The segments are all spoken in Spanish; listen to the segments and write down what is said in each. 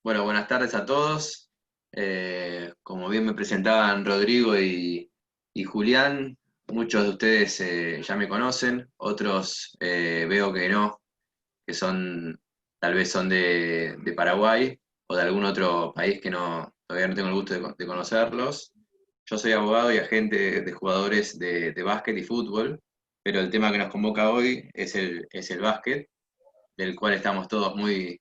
Bueno, buenas tardes a todos. Como bien me presentaban Rodrigo y Julián, muchos de ustedes ya me conocen, otros veo que no, que tal vez son de Paraguay o de algún otro país que todavía no tengo el gusto de conocerlos. Yo soy abogado y agente de jugadores de básquet y fútbol, pero el tema que nos convoca hoy es el básquet, del cual estamos todos muy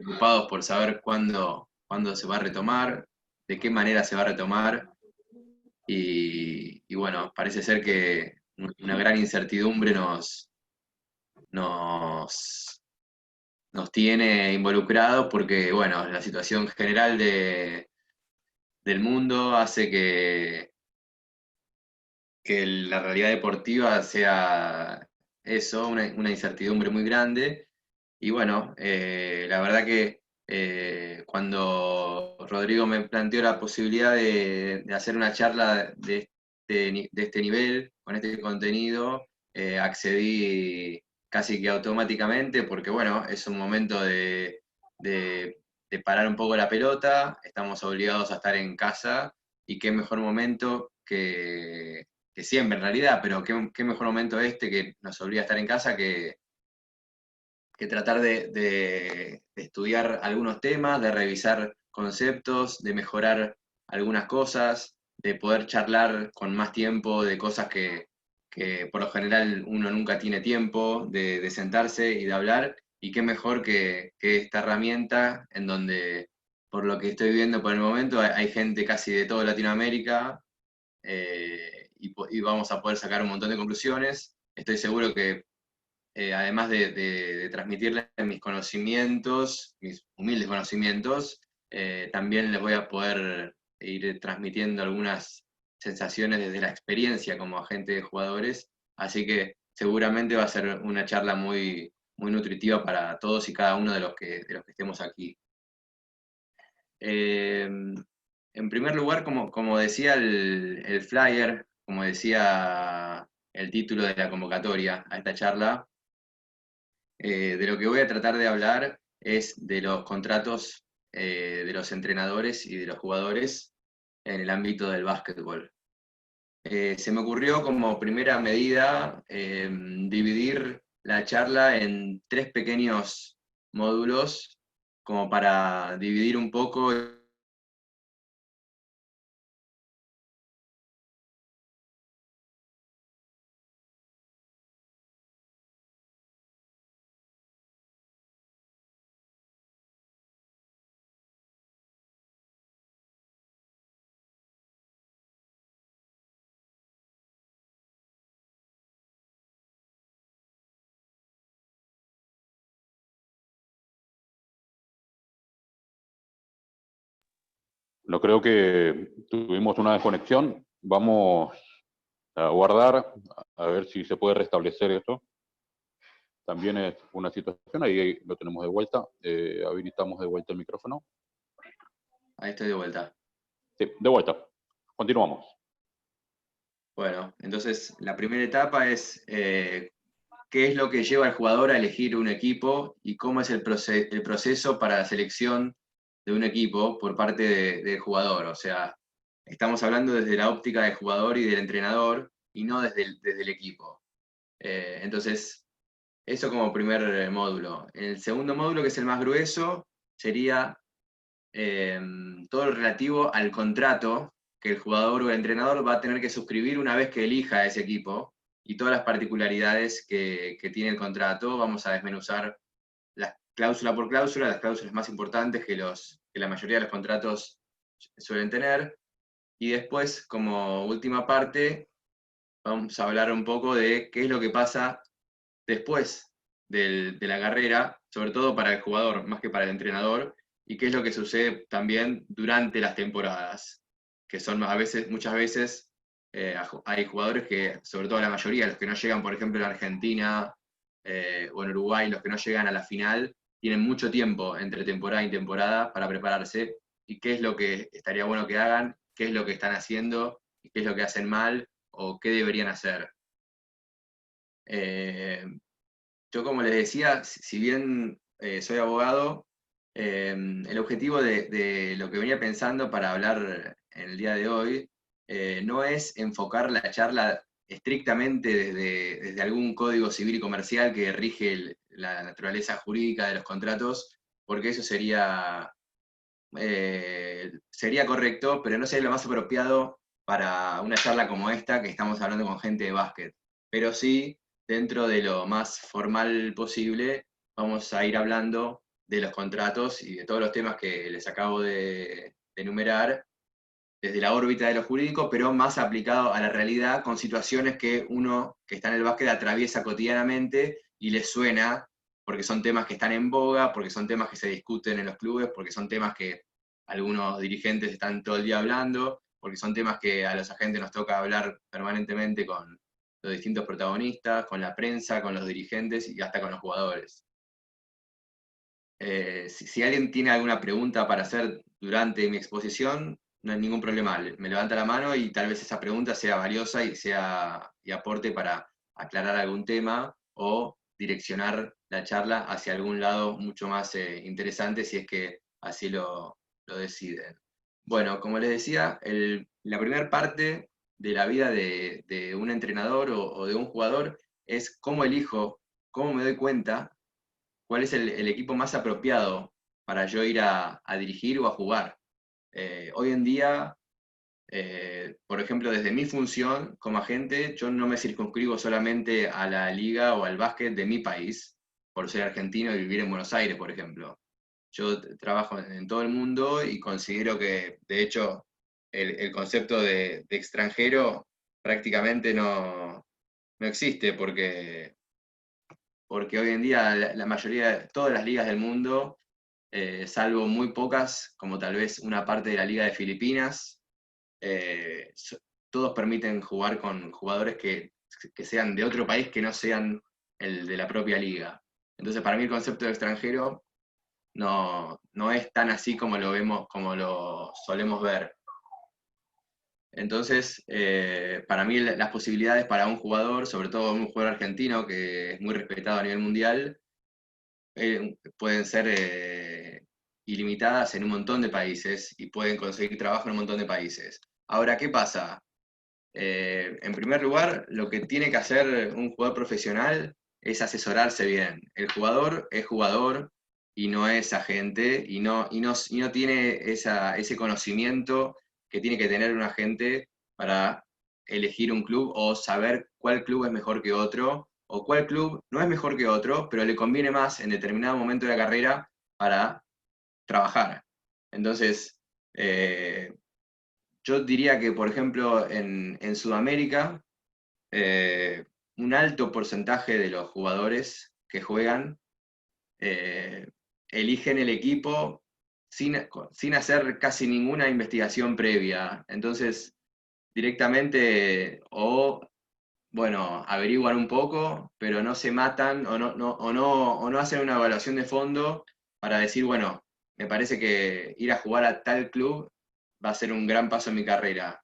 preocupados por saber cuándo se va a retomar, de qué manera se va a retomar, y bueno, parece ser que una gran incertidumbre nos, nos tiene involucrados porque, bueno, la situación general del mundo hace que la realidad deportiva sea eso, una incertidumbre muy grande. Y bueno, la verdad que cuando Rodrigo me planteó la posibilidad de hacer una charla de este nivel, con este contenido, accedí casi que automáticamente porque bueno, es un momento de- de parar un poco la pelota, estamos obligados a estar en casa y qué mejor momento que siempre en realidad, pero qué mejor momento este que nos obliga a estar en casa que tratar de estudiar algunos temas, de revisar conceptos, de mejorar algunas cosas, de poder charlar con más tiempo de cosas que por lo general uno nunca tiene tiempo de sentarse y de hablar, y qué mejor que esta herramienta en donde, por lo que estoy viendo por el momento, hay gente casi de toda Latinoamérica, y vamos a poder sacar un montón de conclusiones. Estoy seguro que además de transmitirles mis conocimientos, mis humildes conocimientos, también les voy a poder ir transmitiendo algunas sensaciones desde la experiencia como agente de jugadores, así que seguramente va a ser una charla muy nutritiva para todos y cada uno de los que estemos aquí. Eh, en primer lugar, como decía el flyer, como decía el título de la convocatoria a esta charla, de lo que voy a tratar de hablar es de los contratos de los entrenadores y de los jugadores en el ámbito del básquetbol. Se me ocurrió como primera medida dividir la charla en tres pequeños módulos, como para dividir un poco. No creo que tuvimos una desconexión. Vamos a guardar, a ver si se puede restablecer esto. También es una situación, ahí lo tenemos de vuelta. Habilitamos de vuelta el micrófono. Ahí estoy de vuelta. Sí, de vuelta. Continuamos. Bueno, entonces la primera etapa es qué es lo que lleva al jugador a elegir un equipo y cómo es el proceso para la selección de un equipo por parte del jugador. O sea, estamos hablando desde la óptica del jugador y del entrenador y no desde el equipo. Entonces, eso como primer módulo. El segundo módulo, que es el más grueso, sería eh, todo lo relativo al contrato que el jugador o el entrenador va a tener que suscribir una vez que elija ese equipo y todas las particularidades que tiene el contrato. Vamos a desmenuzar cláusula por cláusula, las cláusulas más importantes que la mayoría de los contratos suelen tener. Y después, como última parte, vamos a hablar un poco de qué es lo que pasa después de la carrera, sobre todo para el jugador, más que para el entrenador, y qué es lo que sucede también durante las temporadas, que son a veces, muchas veces, hay jugadores que, sobre todo la mayoría, los que no llegan, por ejemplo, en Argentina o en Uruguay, los que no llegan a la final, tienen mucho tiempo entre temporada y temporada para prepararse, y qué es lo que estaría bueno que hagan, qué es lo que están haciendo, y qué es lo que hacen mal, o qué deberían hacer. Eh, yo, como les decía, si bien soy abogado, El objetivo de lo que venía pensando para hablar en el día de hoy no es enfocar la charla estrictamente desde algún código civil y comercial que rige la naturaleza jurídica de los contratos, porque eso sería correcto, pero no sería lo más apropiado para una charla como esta, que estamos hablando con gente de básquet. Pero sí, dentro de lo más formal posible, vamos a ir hablando de los contratos y de todos los temas que les acabo de enumerar, desde la órbita de lo jurídico, pero más aplicado a la realidad, con situaciones que uno que está en el básquet atraviesa cotidianamente y le suena, porque son temas que están en boga, porque son temas que se discuten en los clubes, porque son temas que algunos dirigentes están todo el día hablando, porque son temas que a los agentes nos toca hablar permanentemente con los distintos protagonistas, con la prensa, con los dirigentes y hasta con los jugadores. Si alguien tiene alguna pregunta para hacer durante mi exposición, no hay ningún problema. Me levanta la mano y tal vez esa pregunta sea valiosa y aporte para aclarar algún tema o direccionar la charla hacia algún lado mucho más interesante si es que así lo deciden. Bueno, como les decía, la primera parte de la vida de un entrenador o de un jugador es cómo elijo, cómo me doy cuenta cuál es el equipo más apropiado para yo ir a dirigir o a jugar. Hoy en día, por ejemplo, desde mi función como agente, yo no me circunscribo solamente a la liga o al básquet de mi país, por ser argentino y vivir en Buenos Aires, por ejemplo. Yo trabajo en todo el mundo y considero que, de hecho, el concepto de extranjero prácticamente no existe, porque hoy en día la mayoría, todas las ligas del mundo, salvo muy pocas, como tal vez una parte de la Liga de Filipinas, eh, so- todos permiten jugar con jugadores que sean de otro país que no sean el de la propia liga. Entonces, para mí el concepto de extranjero no es tan así como lo vemos, como lo solemos ver. Entonces, para mí las posibilidades para un jugador, sobre todo un jugador argentino que es muy respetado a nivel mundial, pueden ser ilimitadas en un montón de países y pueden conseguir trabajo en un montón de países. Ahora, ¿qué pasa? En primer lugar, lo que tiene que hacer un jugador profesional es asesorarse bien. El jugador es jugador y no es agente y no tiene ese conocimiento que tiene que tener un agente para elegir un club o saber cuál club es mejor que otro o cuál club no es mejor que otro, pero le conviene más en determinado momento de la carrera para trabajar. Entonces, yo diría que, por ejemplo, en Sudamérica, eh, un alto porcentaje de los jugadores que juegan eh, eligen el equipo sin hacer casi ninguna investigación previa. Entonces, directamente bueno, averiguan un poco, pero no se matan o no hacen una evaluación de fondo para decir, bueno, me parece que ir a jugar a tal club va a ser un gran paso en mi carrera.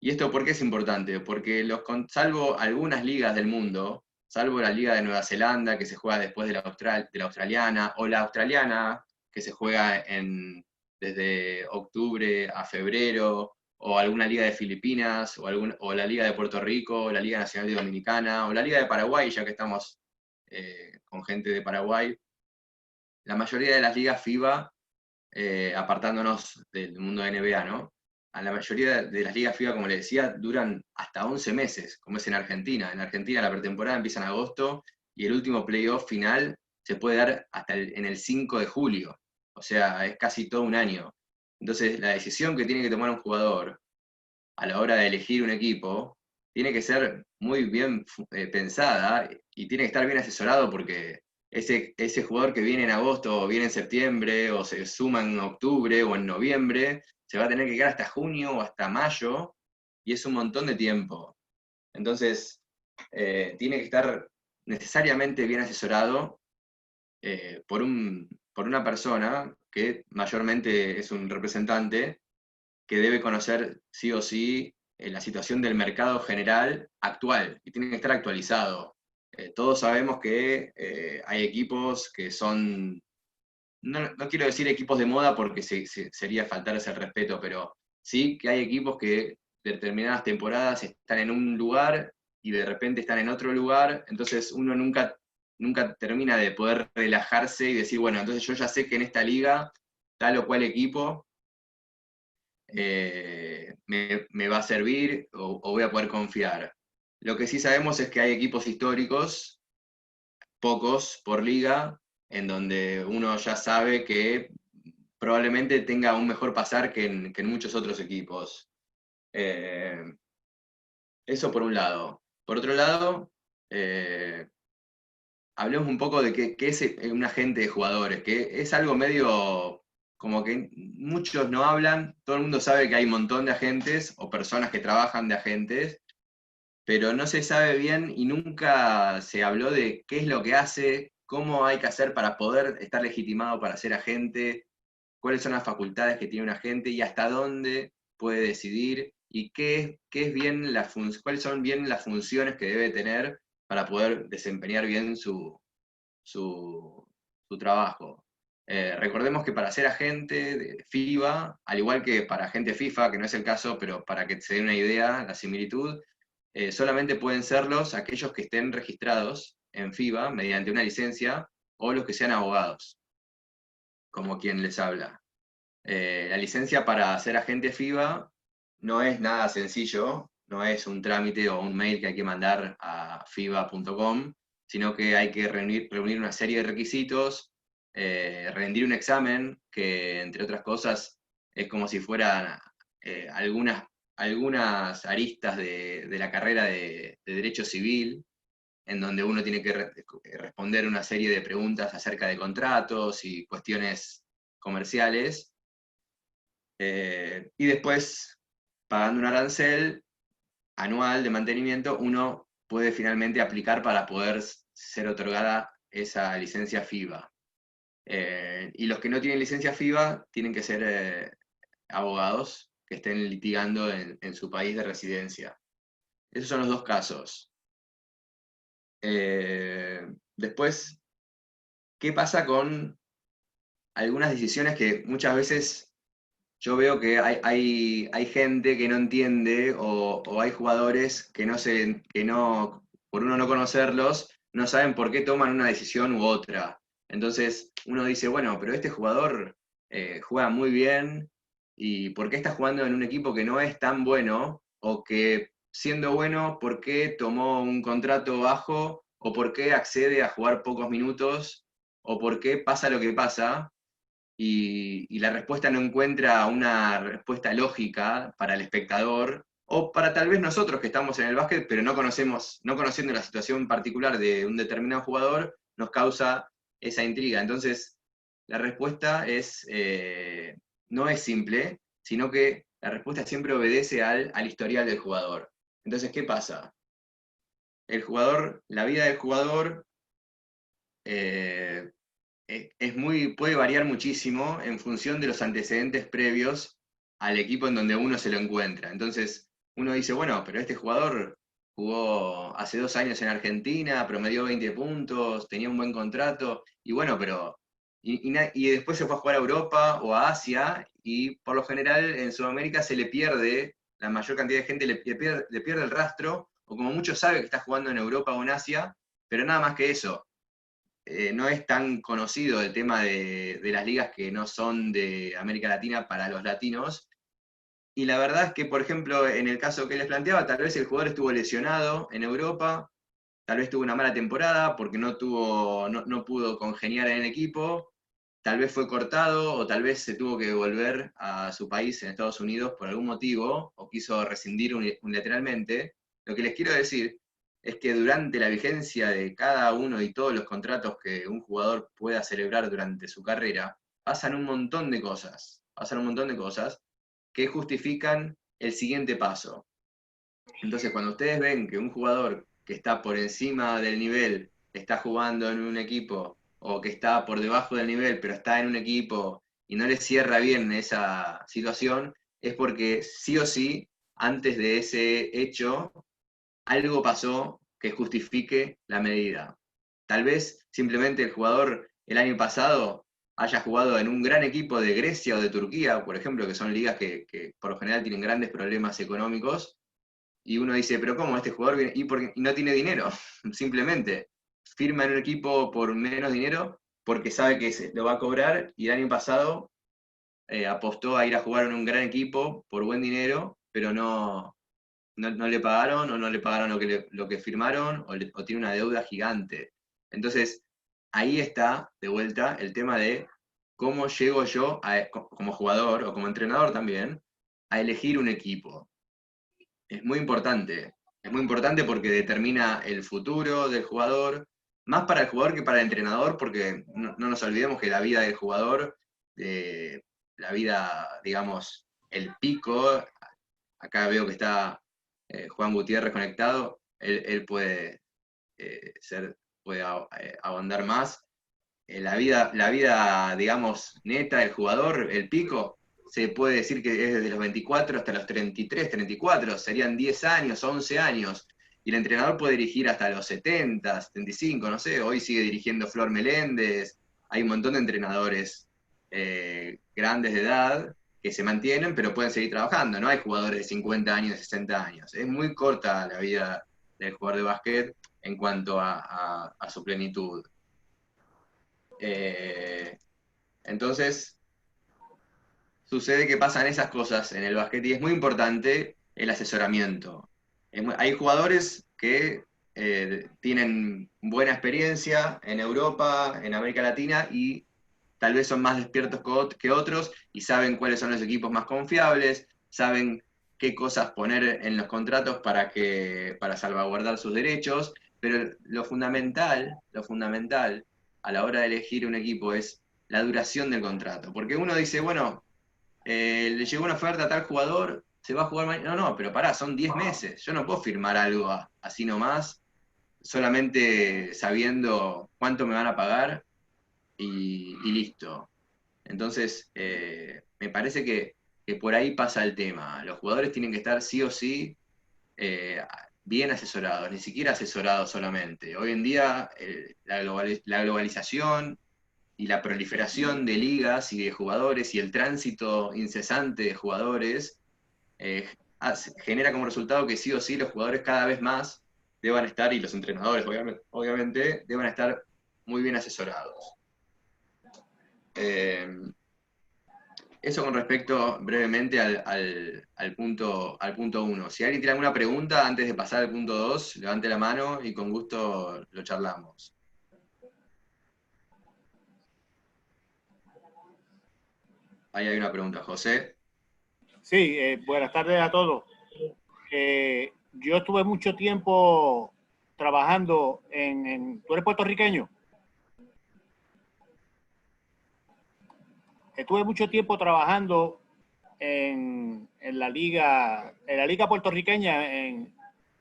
¿Y esto por qué es importante? Porque salvo algunas ligas del mundo, salvo la Liga de Nueva Zelanda, que se juega después de la australiana, o la australiana, que se juega desde octubre a febrero, o alguna liga de Filipinas, o la liga de Puerto Rico, o la Liga Nacional de Dominicana, o la Liga de Paraguay, ya que estamos con gente de Paraguay. La mayoría de las ligas FIBA, apartándonos del mundo de NBA, ¿no? A la mayoría de las ligas FIBA, como les decía, duran hasta 11 meses, como es en Argentina. En Argentina la pretemporada empieza en agosto y el último playoff final se puede dar hasta en el 5 de julio. O sea, es casi todo un año. Entonces, la decisión que tiene que tomar un jugador a la hora de elegir un equipo tiene que ser muy bien pensada y tiene que estar bien asesorado porque ese jugador que viene en agosto o viene en septiembre o se suma en octubre o en noviembre, se va a tener que quedar hasta junio o hasta mayo y es un montón de tiempo. Entonces, tiene que estar necesariamente bien asesorado por una persona que mayormente es un representante que debe conocer sí o sí la situación del mercado general actual y tiene que estar actualizado. Todos sabemos que hay equipos que son no quiero decir equipos de moda porque sería faltarse el respeto, pero sí que hay equipos que determinadas temporadas están en un lugar y de repente están en otro lugar, entonces uno nunca termina de poder relajarse y decir, bueno, entonces yo ya sé que en esta liga tal o cual equipo me va a servir o voy a poder confiar. Lo que sí sabemos es que hay equipos históricos, pocos por liga, en donde uno ya sabe que probablemente tenga un mejor pasar que en muchos otros equipos. Eh, Eso por un lado. Por otro lado, eh, hablemos un poco de qué es un agente de jugadores, que es algo medio como que muchos no hablan, todo el mundo sabe que hay un montón de agentes o personas que trabajan de agentes, pero no se sabe bien y nunca se habló de qué es lo que hace, cómo hay que hacer para poder estar legitimado para ser agente, cuáles son las facultades que tiene un agente y hasta dónde puede decidir y qué es bien cuáles son bien las funciones que debe tener para poder desempeñar bien su trabajo. Recordemos que para ser agente de FIBA, al igual que para agente FIFA, que no es el caso, pero para que se den una idea, la similitud, solamente pueden serlos aquellos que estén registrados en FIBA mediante una licencia o los que sean abogados, como quien les habla. La licencia para ser agente FIBA no es nada sencillo, no es un trámite o un mail que hay que mandar a fiba.com, sino que hay que reunir una serie de requisitos, rendir un examen, que entre otras cosas es como si fueran algunas aristas de la carrera de Derecho Civil, en donde uno tiene que responder una serie de preguntas acerca de contratos y cuestiones comerciales, y después, pagando un arancel anual de mantenimiento, uno puede finalmente aplicar para poder ser otorgada esa licencia FIBA. Y los que no tienen licencia FIBA tienen que ser abogados que estén litigando en su país de residencia. Esos son los dos casos. Después, ¿qué pasa con algunas decisiones que muchas veces yo veo que hay gente que no entiende o hay jugadores que no, por uno no conocerlos, no saben por qué toman una decisión u otra? Entonces uno dice, bueno, pero este jugador juega muy bien y ¿por qué está jugando en un equipo que no es tan bueno? O que siendo bueno, ¿por qué tomó un contrato bajo? ¿O por qué accede a jugar pocos minutos? ¿O por qué pasa lo que pasa? Y la respuesta no encuentra una respuesta lógica para el espectador, o para tal vez nosotros que estamos en el básquet, pero no conociendo la situación particular de un determinado jugador, nos causa esa intriga. Entonces, la respuesta no es simple, sino que la respuesta siempre obedece al historial del jugador. Entonces, ¿qué pasa? La vida del jugador eh, puede variar muchísimo en función de los antecedentes previos al equipo en donde uno se lo encuentra. Entonces, uno dice, bueno, pero este jugador jugó hace 2 años en Argentina, promedió 20 puntos, tenía un buen contrato, y bueno, pero. Y después se fue a jugar a Europa o a Asia, y por lo general en Sudamérica se le pierde, la mayor cantidad de gente le pierde el rastro, o como muchos sabe que está jugando en Europa o en Asia, pero nada más que eso. No es tan conocido el tema de las ligas que no son de América Latina para los latinos. Y la verdad es que, por ejemplo, en el caso que les planteaba, tal vez el jugador estuvo lesionado en Europa, tal vez tuvo una mala temporada porque no pudo congeniar en el equipo, tal vez fue cortado o tal vez se tuvo que volver a su país en Estados Unidos por algún motivo o quiso rescindir unilateralmente. Lo que les quiero decir es que durante la vigencia de cada uno y todos los contratos que un jugador pueda celebrar durante su carrera, pasan un montón de cosas que justifican el siguiente paso. Entonces, cuando ustedes ven que un jugador que está por encima del nivel está jugando en un equipo, o que está por debajo del nivel, pero está en un equipo y no le cierra bien esa situación, es porque sí o sí, antes de ese hecho, algo pasó que justifique la medida. Tal vez simplemente el jugador el año pasado haya jugado en un gran equipo de Grecia o de Turquía, por ejemplo, que son ligas que por lo general tienen grandes problemas económicos, y uno dice, pero ¿cómo este jugador viene? Y no tiene dinero, simplemente firma en un equipo por menos dinero porque sabe que lo va a cobrar, y el año pasado apostó a ir a jugar en un gran equipo por buen dinero, pero no le pagaron, o no le pagaron lo que firmaron, o tiene una deuda gigante. Entonces, ahí está, de vuelta, el tema de cómo llego yo, como jugador o como entrenador también, a elegir un equipo. Es muy importante porque determina el futuro del jugador, más para el jugador que para el entrenador, porque no nos olvidemos que la vida del jugador, la vida, digamos, el pico, acá veo que está Juan Gutiérrez conectado, él puede puede ahondar más. La vida, digamos, neta del jugador, el pico, se puede decir que es desde los 24 hasta los 33, 34, serían 10 años, 11 años. Y el entrenador puede dirigir hasta los 70, 75, no sé, hoy sigue dirigiendo Flor Meléndez, hay un montón de entrenadores grandes de edad que se mantienen, pero pueden seguir trabajando, no hay jugadores de 50 años, de 60 años. Es muy corta la vida del jugador de básquet en cuanto a su plenitud. Entonces, sucede que pasan esas cosas en el básquet y es muy importante el asesoramiento. Hay jugadores que tienen buena experiencia en Europa, en América Latina, y tal vez son más despiertos que otros y saben cuáles son los equipos más confiables, saben qué cosas poner en los contratos para salvaguardar sus derechos, pero lo fundamental a la hora de elegir un equipo es la duración del contrato. Porque uno dice, bueno, le llegó una oferta a tal jugador, se va a jugar mañana. No, no, pero pará, son 10 meses. Yo no puedo firmar algo así nomás, solamente sabiendo cuánto me van a pagar y listo. Entonces, me parece que por ahí pasa el tema. Los jugadores tienen que estar sí o sí eh, bien asesorados, ni siquiera asesorados solamente. Hoy en día, la globalización y la proliferación de ligas y de jugadores y el tránsito incesante de jugadores genera como resultado que sí o sí los jugadores cada vez más deban estar, y los entrenadores obviamente deban estar muy bien asesorados. Eso con respecto brevemente al punto 1. Si alguien tiene alguna pregunta antes de pasar al punto 2, levante la mano y con gusto lo charlamos. Ahí hay una pregunta, José. Sí, buenas tardes a todos. Yo estuve mucho tiempo trabajando ¿Tú eres puertorriqueño? Estuve mucho tiempo trabajando en la liga puertorriqueña, en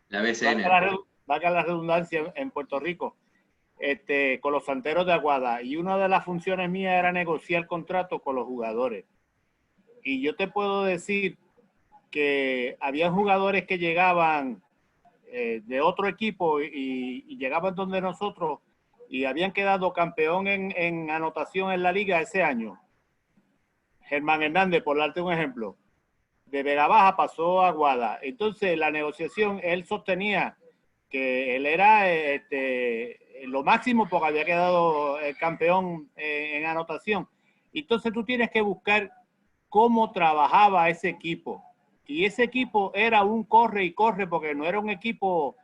La BCN. valga la redundancia, en Puerto Rico, con los Santeros de Aguada. Y una de las funciones mías era negociar contratos con los jugadores. Y yo te puedo decir que había jugadores que llegaban de otro equipo y llegaban donde nosotros y habían quedado campeón en anotación en la liga ese año. Germán Hernández, por darte un ejemplo, de Vega Baja pasó a Aguada. Entonces, la negociación, él sostenía que él era lo máximo porque había quedado campeón en anotación. Entonces, tú tienes que buscar cómo trabajaba ese equipo. Y ese equipo era un corre y corre porque no era un equipo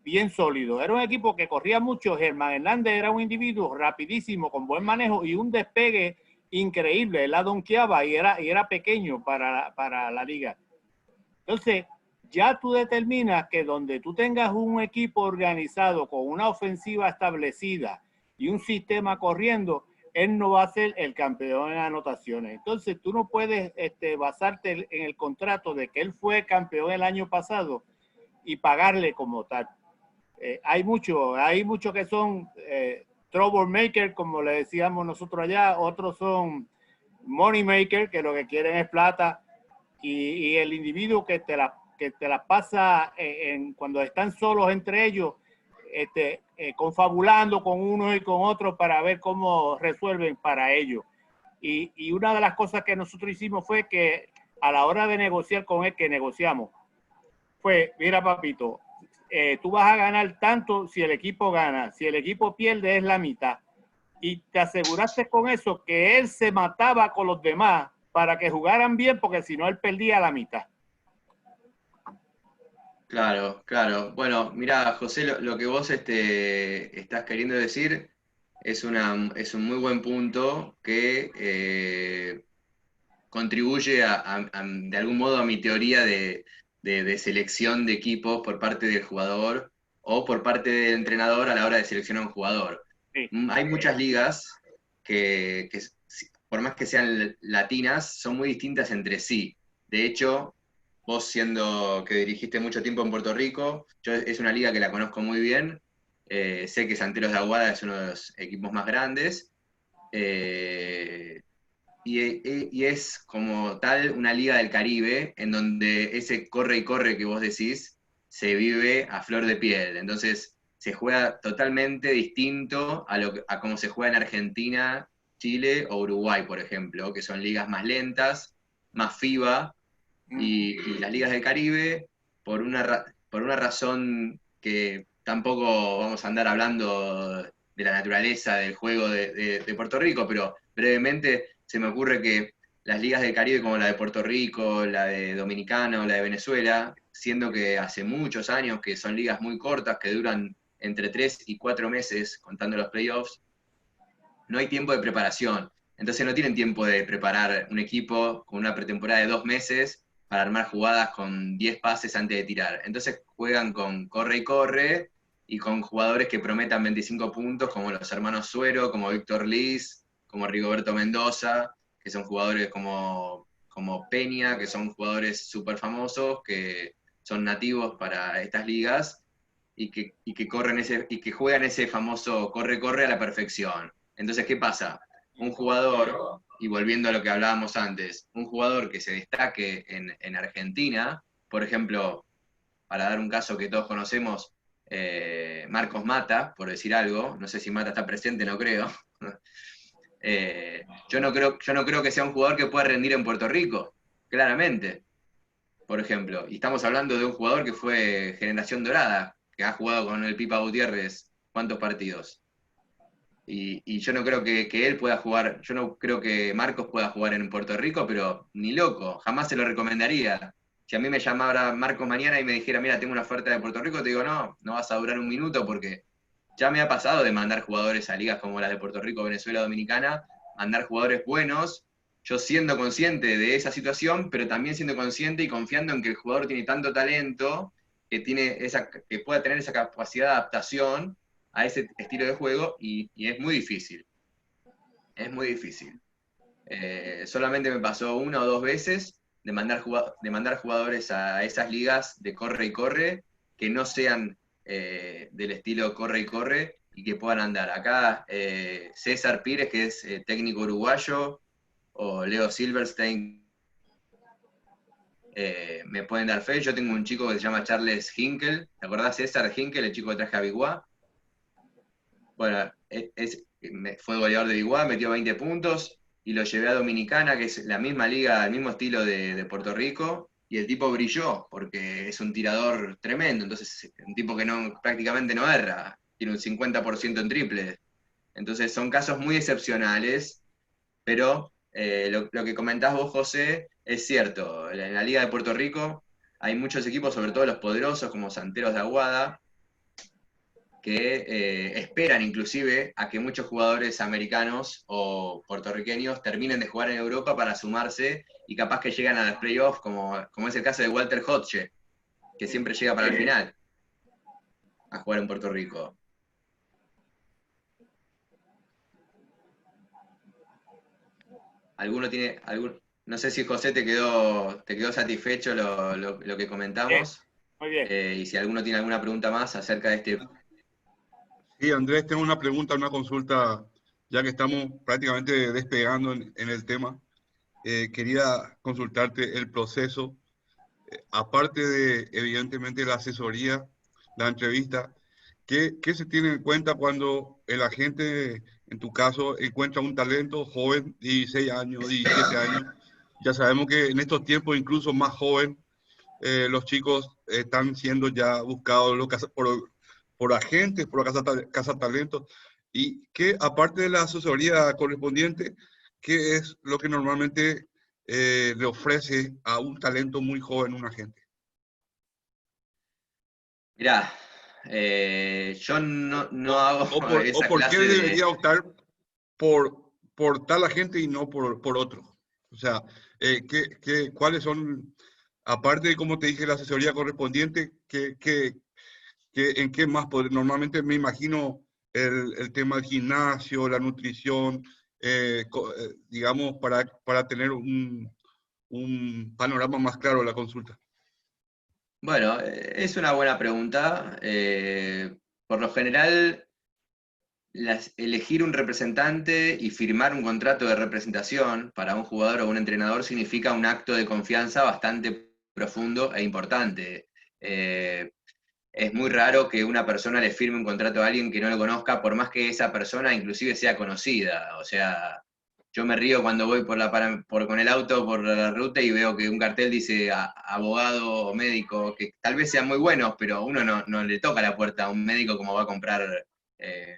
bien sólido. Era un equipo que corría mucho. Germán Hernández era un individuo rapidísimo, con buen manejo y un despegue increíble. Él la donkeaba y era pequeño para la liga. Entonces, ya tú determinas que donde tú tengas un equipo organizado con una ofensiva establecida y un sistema corriendo, él no va a ser el campeón en anotaciones. Entonces, tú no puedes basarte en el contrato de que él fue campeón el año pasado y pagarle como tal. Hay muchos que son troublemaker, como le decíamos nosotros allá, otros son money maker, que lo que quieren es plata, y el individuo que te la pasa cuando están solos entre ellos, confabulando con unos y con otros para ver cómo resuelven para ellos. Y una de las cosas que nosotros hicimos fue que a la hora de negociar con él, que negociamos, fue, mira papito, tú vas a ganar tanto si el equipo gana, si el equipo pierde es la mitad. Y te aseguraste con eso que él se mataba con los demás para que jugaran bien, porque si no él perdía la mitad. Claro, claro. Bueno, mira, José, lo que vos estás queriendo decir es un muy buen punto que contribuye de algún modo a mi teoría de selección de equipos por parte del jugador o por parte del entrenador a la hora de seleccionar un jugador. Sí. Hay muchas ligas que, por más que sean latinas, son muy distintas entre sí. De hecho, vos siendo que dirigiste mucho tiempo en Puerto Rico, es una liga que la conozco muy bien. Sé que Santeros de Aguada es uno de los equipos más grandes. Y es como tal una liga del Caribe en donde ese corre y corre que vos decís se vive a flor de piel. Entonces se juega totalmente distinto a cómo se juega en Argentina, Chile o Uruguay, por ejemplo, que son ligas más lentas, más FIBA, y las ligas del Caribe, por una razón que tampoco vamos a andar hablando de la naturaleza del juego de Puerto Rico, pero brevemente se me ocurre que las ligas del Caribe como la de Puerto Rico, la de Dominicana o la de Venezuela, siendo que hace muchos años que son ligas muy cortas, que duran entre 3 y 4 meses contando los playoffs, no hay tiempo de preparación. Entonces no tienen tiempo de preparar un equipo con una pretemporada de 2 meses para armar jugadas con 10 pases antes de tirar. Entonces juegan con corre y corre y con jugadores que prometan 25 puntos, como los hermanos Suero, como Víctor Liz, como Rigoberto Mendoza, que son jugadores como Peña, que son jugadores súper famosos, que son nativos para estas ligas y que juegan ese famoso corre-corre a la perfección. Entonces, ¿qué pasa? Un jugador, y volviendo a lo que hablábamos antes, un jugador que se destaque en Argentina, por ejemplo, para dar un caso que todos conocemos, Marcos Mata, por decir algo, no sé si Mata está presente, no creo. Yo no creo que sea un jugador que pueda rendir en Puerto Rico, claramente, por ejemplo. Y estamos hablando de un jugador que fue generación dorada, que ha jugado con el Pipa Gutiérrez, ¿cuántos partidos? Y yo no creo que él pueda jugar, yo no creo que Marcos pueda jugar en Puerto Rico, pero ni loco, jamás se lo recomendaría. Si a mí me llamara Marcos mañana y me dijera, mira, tengo una oferta de Puerto Rico, te digo, no, no vas a durar un minuto porque ya me ha pasado de mandar jugadores a ligas como las de Puerto Rico, Venezuela, Dominicana, mandar jugadores buenos, yo siendo consciente de esa situación, pero también siendo consciente y confiando en que el jugador tiene tanto talento, que pueda tener esa capacidad de adaptación a ese estilo de juego y es muy difícil. Es muy difícil. Solamente me pasó una o dos veces de mandar jugadores a esas ligas de corre y corre que no sean del estilo corre y corre y que puedan andar. Acá César Pires, que es técnico uruguayo, o Leo Silverstein, me pueden dar fe. Yo tengo un chico que se llama Charles Hinkel. ¿Te acordás, César Hinkel, el chico que traje a Biguá? Bueno, fue goleador de Biguá, metió 20 puntos y lo llevé a Dominicana, que es la misma liga, el mismo estilo de Puerto Rico, y el tipo brilló porque es un tirador tremendo, entonces un tipo que prácticamente no erra, tiene un 50% en triple. Entonces son casos muy excepcionales, pero lo que comentás vos, José, es cierto. En la liga de Puerto Rico hay muchos equipos, sobre todo los poderosos como Santeros de Aguada, que esperan inclusive a que muchos jugadores americanos o puertorriqueños terminen de jugar en Europa para sumarse y capaz que llegan a los playoffs, como es el caso de Walter Hodge, que siempre llega para el final a jugar en Puerto Rico. No sé si José te quedó satisfecho lo que comentamos. Muy bien. Y si alguno tiene alguna pregunta más acerca de este. Sí, Andrés, tengo una pregunta, una consulta, ya que estamos prácticamente despegando en el tema. Quería consultarte el proceso, aparte de, evidentemente, la asesoría, la entrevista, ¿Qué se tiene en cuenta cuando el agente, en tu caso, encuentra un talento joven, 16 años, 17 años? Ya sabemos que en estos tiempos, incluso más joven, los chicos están siendo ya buscados por agentes, por cazatalentos, y que aparte de la asesoría correspondiente, ¿qué es lo que normalmente le ofrece a un talento muy joven un agente? Mirá, yo no hago O esa por qué clase de... debería optar por tal agente y no por otro? O sea, ¿cuáles son, aparte de, como te dije, la asesoría correspondiente, en qué más normalmente me imagino el tema del gimnasio, la nutrición, digamos, para tener un panorama más claro de la consulta? Bueno, es una buena pregunta. Por lo general, elegir un representante y firmar un contrato de representación para un jugador o un entrenador significa un acto de confianza bastante profundo e importante. Es muy raro que una persona le firme un contrato a alguien que no lo conozca, por más que esa persona inclusive sea conocida. O sea, yo me río cuando voy con el auto por la ruta y veo que un cartel dice abogado o médico, que tal vez sean muy buenos, pero uno no le toca la puerta a un médico como va a comprar eh,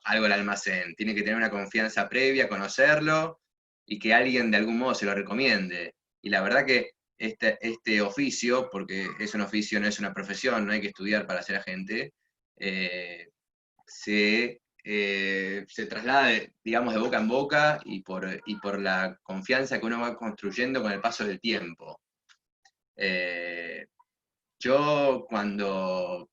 algo al almacén. Tiene que tener una confianza previa, conocerlo y que alguien de algún modo se lo recomiende. Y la verdad que este oficio, porque es un oficio, no es una profesión, no hay que estudiar para ser agente, se traslada, digamos, de boca en boca y por la confianza que uno va construyendo con el paso del tiempo. Yo cuando,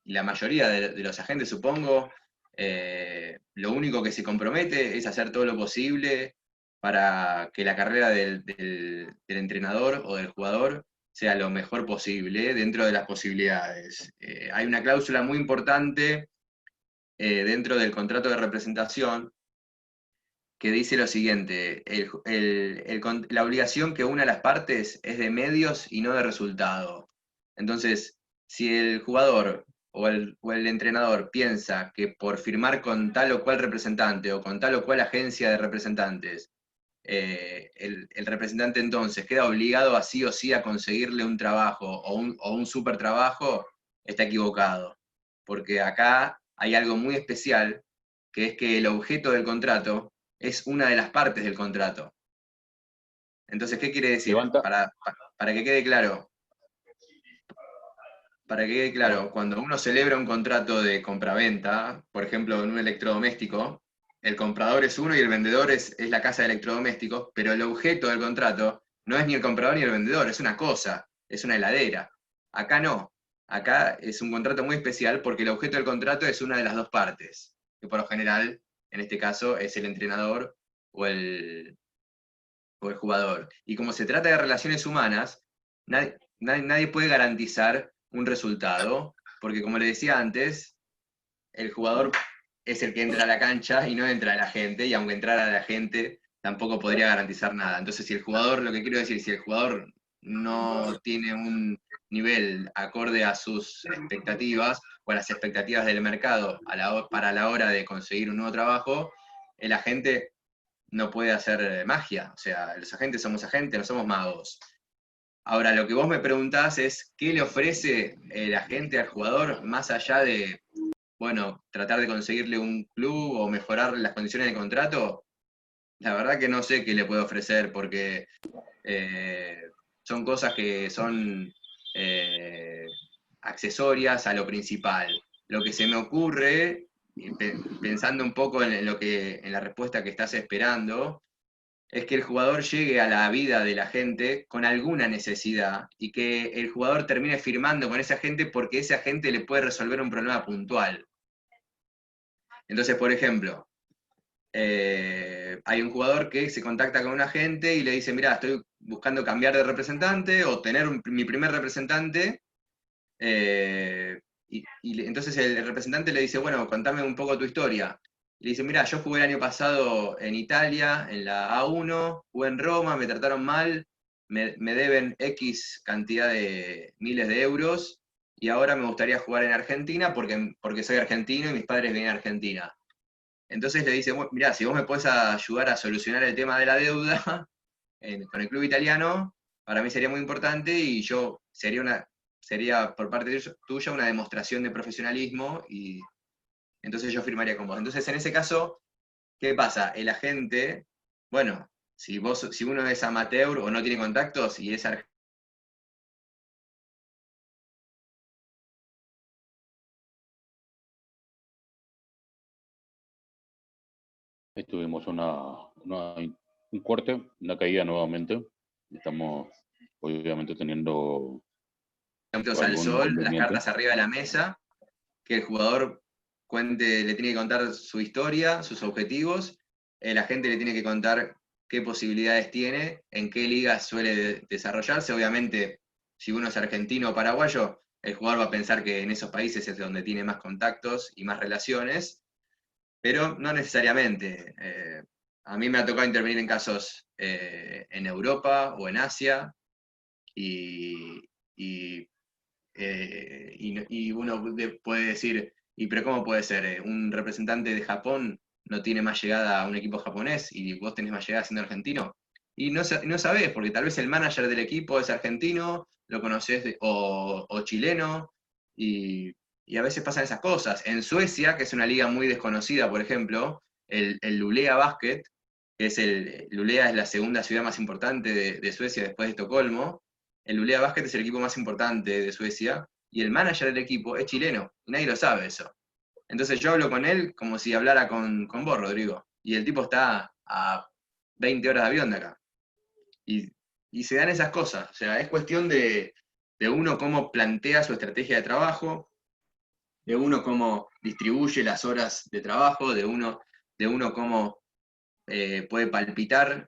la mayoría de los agentes supongo, lo único que se compromete es hacer todo lo posible para que la carrera del entrenador o del jugador sea lo mejor posible dentro de las posibilidades. Hay una cláusula muy importante dentro del contrato de representación que dice lo siguiente: la obligación que une a las partes es de medios y no de resultado. Entonces, si el jugador o el entrenador piensa que por firmar con tal o cual representante o con tal o cual agencia de representantes, el representante entonces queda obligado a sí o sí a conseguirle un trabajo o un super trabajo, está equivocado. Porque acá hay algo muy especial, que es que el objeto del contrato es una de las partes del contrato. Entonces, ¿qué quiere decir? Levanta. Para que quede claro, cuando uno celebra un contrato de compraventa, por ejemplo, en un electrodoméstico, el comprador es uno y el vendedor es la casa de electrodomésticos, pero el objeto del contrato no es ni el comprador ni el vendedor, es una cosa, es una heladera. Acá no. Acá es un contrato muy especial porque el objeto del contrato es una de las dos partes, que por lo general, en este caso, es el entrenador o el jugador. Y como se trata de relaciones humanas, nadie puede garantizar un resultado, porque como le decía antes, el jugador es el que entra a la cancha y no entra la gente, y aunque entrara la gente, tampoco podría garantizar nada. Entonces, si el jugador, lo que quiero decir, si el jugador no tiene un nivel acorde a sus expectativas o a las expectativas del mercado para la hora de conseguir un nuevo trabajo, el agente no puede hacer magia. O sea, los agentes somos agentes, no somos magos. Ahora, lo que vos me preguntás es, ¿qué le ofrece el agente al jugador más allá de, bueno, tratar de conseguirle un club o mejorar las condiciones de contrato? La verdad que no sé qué le puede ofrecer, porque son cosas que son accesorias a lo principal. Lo que se me ocurre, pensando un poco en la respuesta que estás esperando, es que el jugador llegue a la vida de la gente con alguna necesidad y que el jugador termine firmando con ese agente porque ese agente le puede resolver un problema puntual. Entonces, por ejemplo, hay un jugador que se contacta con un agente y le dice, mira, estoy buscando cambiar de representante o tener mi primer representante. Entonces el representante le dice, bueno, contame un poco tu historia. Le dice, mira, yo jugué el año pasado en Italia, en la A1, jugué en Roma, me trataron mal, me deben X cantidad de miles de euros, y ahora me gustaría jugar en Argentina porque soy argentino y mis padres vienen a Argentina. Entonces le dice, mirá, si vos me podés ayudar a solucionar el tema de la deuda con el club italiano, para mí sería muy importante y sería por parte tuya una demostración de profesionalismo y entonces yo firmaría con vos. Entonces en ese caso, ¿qué pasa? El agente, bueno, si uno es amateur o no tiene contactos y es argentino, Ahí tuvimos un corte, una caída nuevamente. Estamos obviamente teniendo al algún sol, las inconveniente. cartas arriba de la mesa, que el jugador le tiene que contar su historia, sus objetivos, el agente le tiene que contar qué posibilidades tiene, en qué ligas suele desarrollarse. Obviamente, si uno es argentino o paraguayo, el jugador va a pensar que en esos países es donde tiene más contactos y más relaciones, pero no necesariamente. A mí me ha tocado intervenir en casos en Europa o en Asia, y uno puede decir, pero ¿cómo puede ser? Un representante de Japón no tiene más llegada a un equipo japonés y vos tenés más llegada siendo argentino. Y no sabés, porque tal vez el manager del equipo es argentino, lo conocés, o chileno, y a veces pasan esas cosas. En Suecia, que es una liga muy desconocida, por ejemplo, el Luleå Basket, Luleå es la segunda ciudad más importante de Suecia después de Estocolmo. El Luleå Basket es el equipo más importante de Suecia, y el manager del equipo es chileno, y nadie lo sabe eso. Entonces yo hablo con él como si hablara con vos, Rodrigo, y el tipo está a 20 horas de avión de acá. Y se dan esas cosas, o sea, es cuestión de uno cómo plantea su estrategia de trabajo, de uno cómo distribuye las horas de trabajo, de uno cómo puede palpitar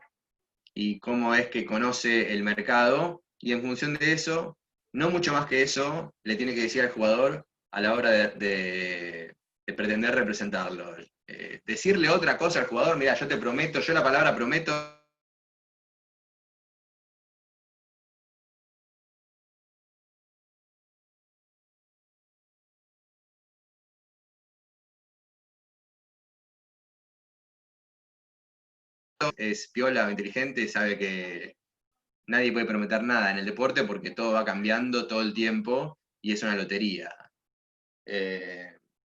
y cómo es que conoce el mercado, y en función de eso, no mucho más que eso, le tiene que decir al jugador a la hora de pretender representarlo. Decirle otra cosa al jugador, mira, yo te prometo, yo la palabra prometo es piola, inteligente, sabe que nadie puede prometer nada en el deporte porque todo va cambiando todo el tiempo y es una lotería.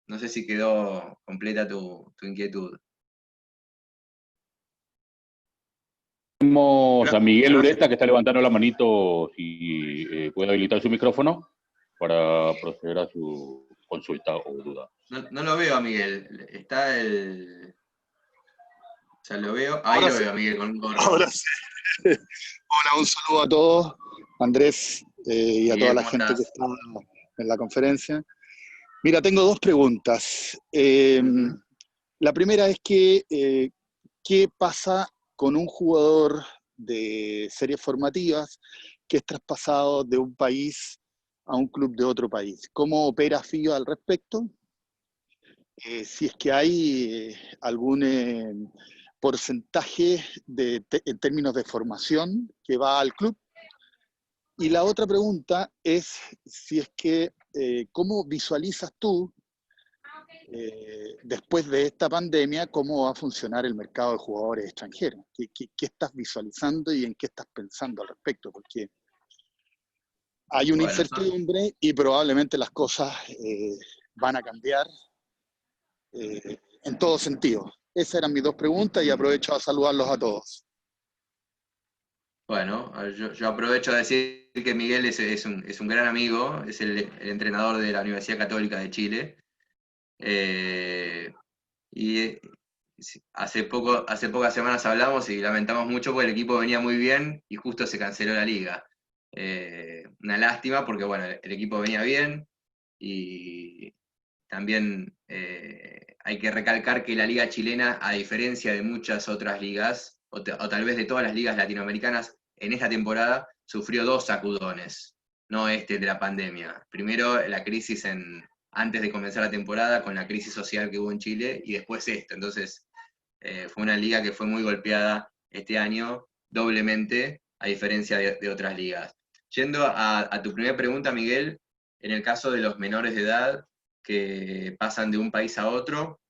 No sé si quedó completa tu inquietud. Tenemos a Miguel Gracias. Ureta que está levantando la manito, si puede habilitar su micrófono para proceder a su consulta o duda. No lo veo a Miguel. Está el. O sea, lo veo. Ahí Ahora lo sí, veo a Miguel con un gorro. ahora sí. Hola, un saludo a todos, Andrés, y a Miguel, toda la ¿cómo gente que estás? está en la conferencia. Mira, tengo dos preguntas. La primera es que, ¿qué pasa con un jugador de series formativas que es traspasado de un país a un club de otro país? ¿Cómo opera FIBA al respecto? Si es que hay algún porcentaje en términos de formación que va al club. Y la otra pregunta es si es que, ¿cómo visualizas tú, después de esta pandemia, cómo va a funcionar el mercado de jugadores extranjeros? ¿Qué estás visualizando y en qué estás pensando al respecto? Porque hay una Bueno, incertidumbre y probablemente las cosas van a cambiar en todo sentido. Esas eran mis dos preguntas y aprovecho a saludarlos a todos. bueno, yo aprovecho a decir que Miguel es un gran amigo, es el entrenador de la Universidad Católica de Chile. Y hace pocas semanas hablamos y lamentamos mucho porque el equipo venía muy bien y justo se canceló la liga. Una lástima porque bueno, el equipo venía bien y también hay que recalcar que la liga chilena, a diferencia de muchas otras ligas, o tal vez de todas las ligas latinoamericanas, en esta temporada sufrió dos sacudones, no este de la pandemia. Primero la crisis antes de comenzar la temporada con la crisis social que hubo en Chile y después esto. Entonces fue una liga que fue muy golpeada este año, doblemente, a diferencia de otras ligas. Yendo a tu primera pregunta, Miguel, En el caso de los menores de edad que pasan de un país a otro,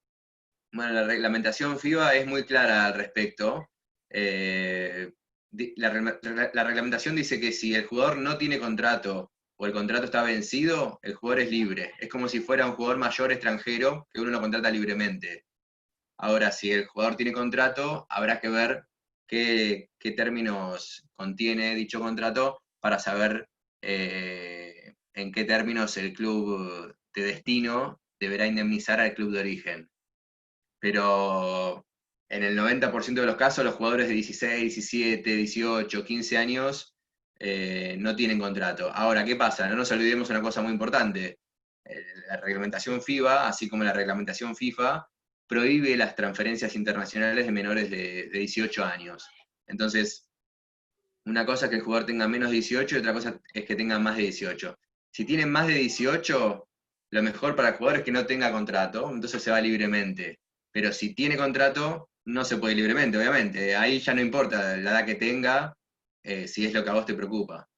bueno, la reglamentación FIBA es muy clara al respecto. La reglamentación dice que si el jugador no tiene contrato o el contrato está vencido, el jugador es libre. Es como si fuera un jugador mayor extranjero que uno lo contrata libremente. Ahora, si el jugador tiene contrato, habrá que ver qué términos contiene dicho contrato para saber en qué términos el club de destino deberá indemnizar al club de origen. Pero en el 90% de los casos los jugadores de 16, 17, 18, 15 años no tienen contrato. Ahora, ¿qué pasa? No nos olvidemos una cosa muy importante. La reglamentación FIBA, así como la reglamentación FIFA, prohíbe las transferencias internacionales de menores de 18 años. Entonces, una cosa es que el jugador tenga menos de 18 y otra cosa es que tenga más de 18. Si tienen más de 18, lo mejor para el jugador es que no tenga contrato, entonces se va libremente. Pero si tiene contrato, no se puede libremente, obviamente. Ahí ya no importa la edad que tenga, si es lo que a vos te preocupa.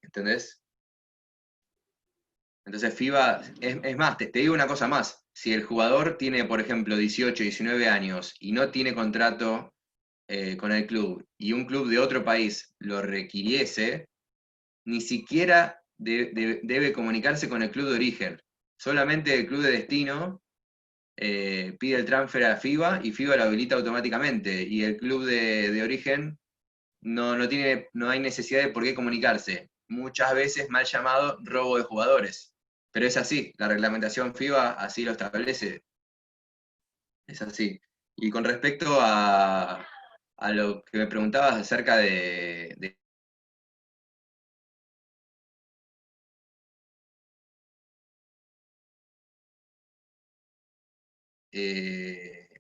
¿Entendés? Entonces FIBA, es más, te digo una cosa más. Si el jugador tiene, por ejemplo, 18, 19 años y no tiene contrato con el club, y un club de otro país lo requiriese, ni siquiera debe comunicarse con el club de origen. Solamente el club de destino pide el transfer a FIBA y FIBA lo habilita automáticamente. Y el club de origen no hay necesidad de por qué comunicarse. Muchas veces mal llamado robo de jugadores. Pero es así, la reglamentación FIBA así lo establece. Es así. Y con respecto a lo que me preguntabas acerca de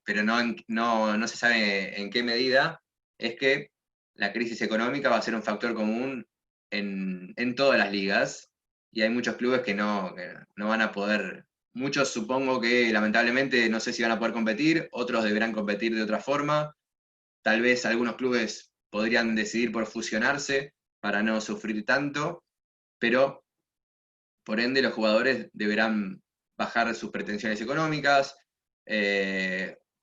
pero no se sabe en qué medida, es que la crisis económica va a ser un factor común en todas las ligas, y hay muchos clubes que no van a poder, muchos supongo que lamentablemente no sé si van a poder competir, otros deberán competir de otra forma, tal vez algunos clubes podrían decidir por fusionarse para no sufrir tanto, pero por ende los jugadores deberán bajar sus pretensiones económicas,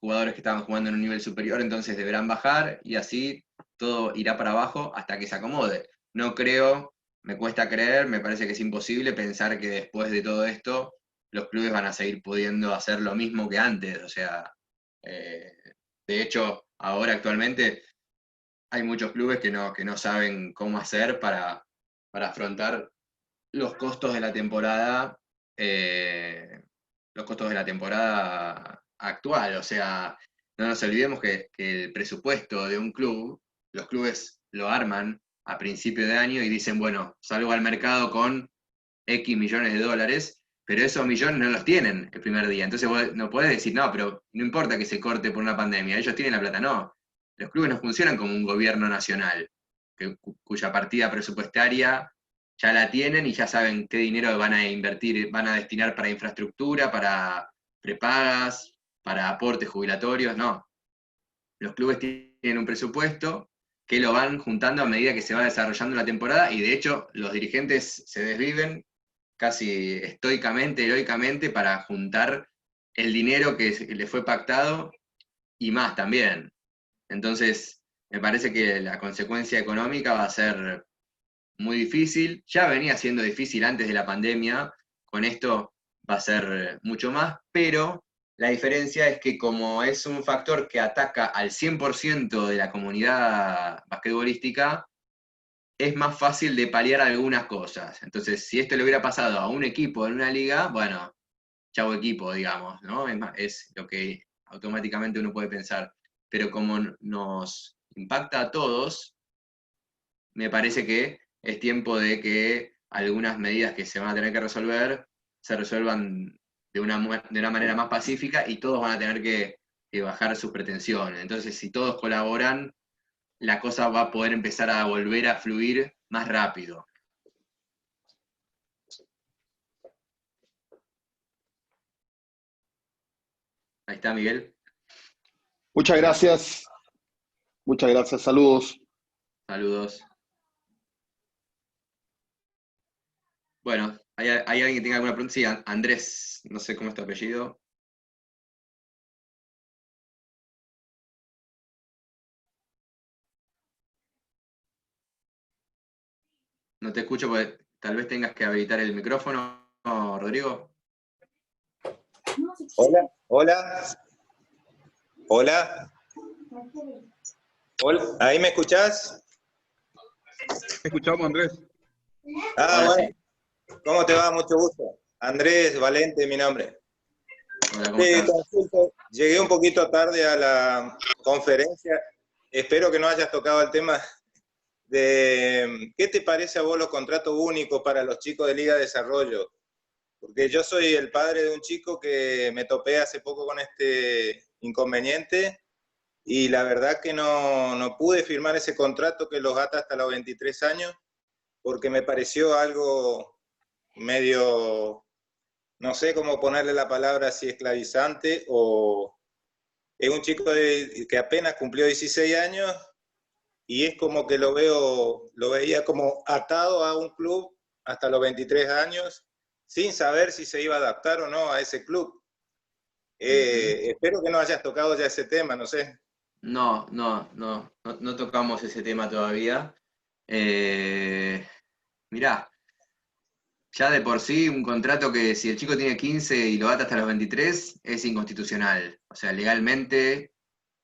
jugadores que estaban jugando en un nivel superior entonces deberán bajar, y así todo irá para abajo hasta que se acomode. No creo, me cuesta creer, me parece que es imposible pensar que después de todo esto los clubes van a seguir pudiendo hacer lo mismo que antes. O sea, de hecho, ahora actualmente hay muchos clubes que no saben cómo hacer para afrontar los costos de la temporada, los costos de la temporada actual. O sea, no nos olvidemos que el presupuesto de un club, los clubes lo arman a principio de año y dicen, bueno, salgo al mercado con X millones de dólares, pero esos millones no los tienen el primer día. Entonces vos no podés decir, no, pero no importa que se corte por una pandemia, ellos tienen la plata. No, los clubes no funcionan como un gobierno nacional, cuya partida presupuestaria ya la tienen y ya saben qué dinero van a invertir, van a destinar para infraestructura, para prepagas, para aportes jubilatorios. No, los clubes tienen un presupuesto que lo van juntando a medida que se va desarrollando la temporada, y de hecho los dirigentes se desviven casi estoicamente, heroicamente, para juntar el dinero que le fue pactado y más también. Entonces, me parece que la consecuencia económica va a ser muy difícil. Ya venía siendo difícil antes de la pandemia, con esto va a ser mucho más, pero la diferencia es que como es un factor que ataca al 100% de la comunidad basquetbolística, es más fácil de paliar algunas cosas. Entonces, si esto le hubiera pasado a un equipo en una liga, bueno, chavo equipo, digamos, ¿no? Es lo que automáticamente uno puede pensar. Pero como nos impacta a todos, me parece que es tiempo de que algunas medidas que se van a tener que resolver se resuelvan de una manera más pacífica, y todos van a tener que bajar sus pretensiones. Entonces, si todos colaboran, la cosa va a poder empezar a volver a fluir más rápido. Ahí está, Miguel. Muchas gracias. Muchas gracias. Saludos. Saludos. Bueno, ¿hay alguien que tenga alguna pregunta? Sí, Andrés, no sé cómo es tu apellido. No te escucho porque tal vez tengas que habilitar el micrófono, Rodrigo. Hola, hola, hola. Hola, ¿ahí me escuchás? Te escuchamos, Andrés. Ahora Bueno, sí. ¿cómo te va? Mucho gusto. Andrés Valente, mi nombre. Hola, ¿cómo estás? Consulto. Llegué un poquito tarde a la conferencia. Espero que no hayas tocado el tema de ¿qué te parece a vos los contratos únicos para los chicos de Liga de Desarrollo? Porque yo soy el padre de un chico que me topé hace poco con este inconveniente y la verdad que no pude firmar ese contrato que los ata hasta los 23 años porque me pareció algo medio, no sé cómo ponerle la palabra, si esclavizante o es un chico que apenas cumplió 16 años y es como que lo veía como atado a un club hasta los 23 años sin saber si se iba a adaptar o no a ese club. Espero que no hayas tocado ya ese tema, no sé. No tocamos ese tema todavía. Mirá, ya de por sí un contrato que si el chico tiene 15 y lo ata hasta los 23 es inconstitucional. O sea, legalmente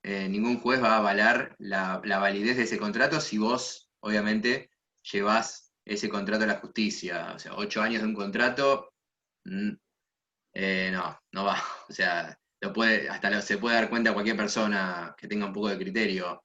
ningún juez va a avalar la validez de ese contrato si vos, obviamente, llevás ese contrato a la justicia. O sea, 8 años de un contrato, no va. O sea, se puede dar cuenta cualquier persona que tenga un poco de criterio.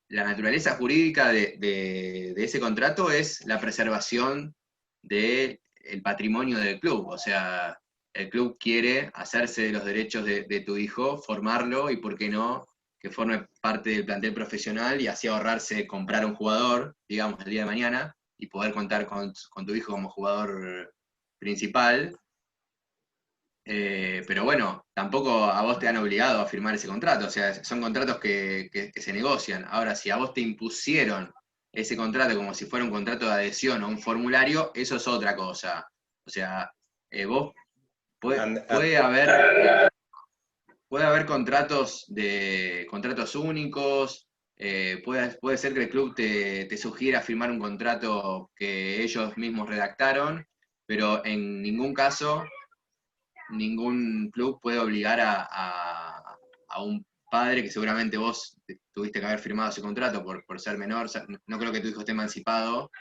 La naturaleza jurídica de ese contrato es la preservación del patrimonio del club. O sea, el club quiere hacerse de los derechos de tu hijo, formarlo y, ¿por qué no?, que forme parte del plantel profesional y así ahorrarse comprar un jugador, digamos, el día de mañana y poder contar con tu hijo como jugador principal. Pero bueno, tampoco a vos te han obligado a firmar ese contrato, o sea, son contratos que se negocian. Ahora, si a vos te impusieron ese contrato como si fuera un contrato de adhesión o un formulario, eso es otra cosa. O sea, vos puede haber contratos únicos, puede ser que el club te sugiera firmar un contrato que ellos mismos redactaron, pero en ningún caso ningún club puede obligar a un padre, que seguramente vos tuviste que haber firmado ese contrato por ser menor, no creo que tu hijo esté emancipado,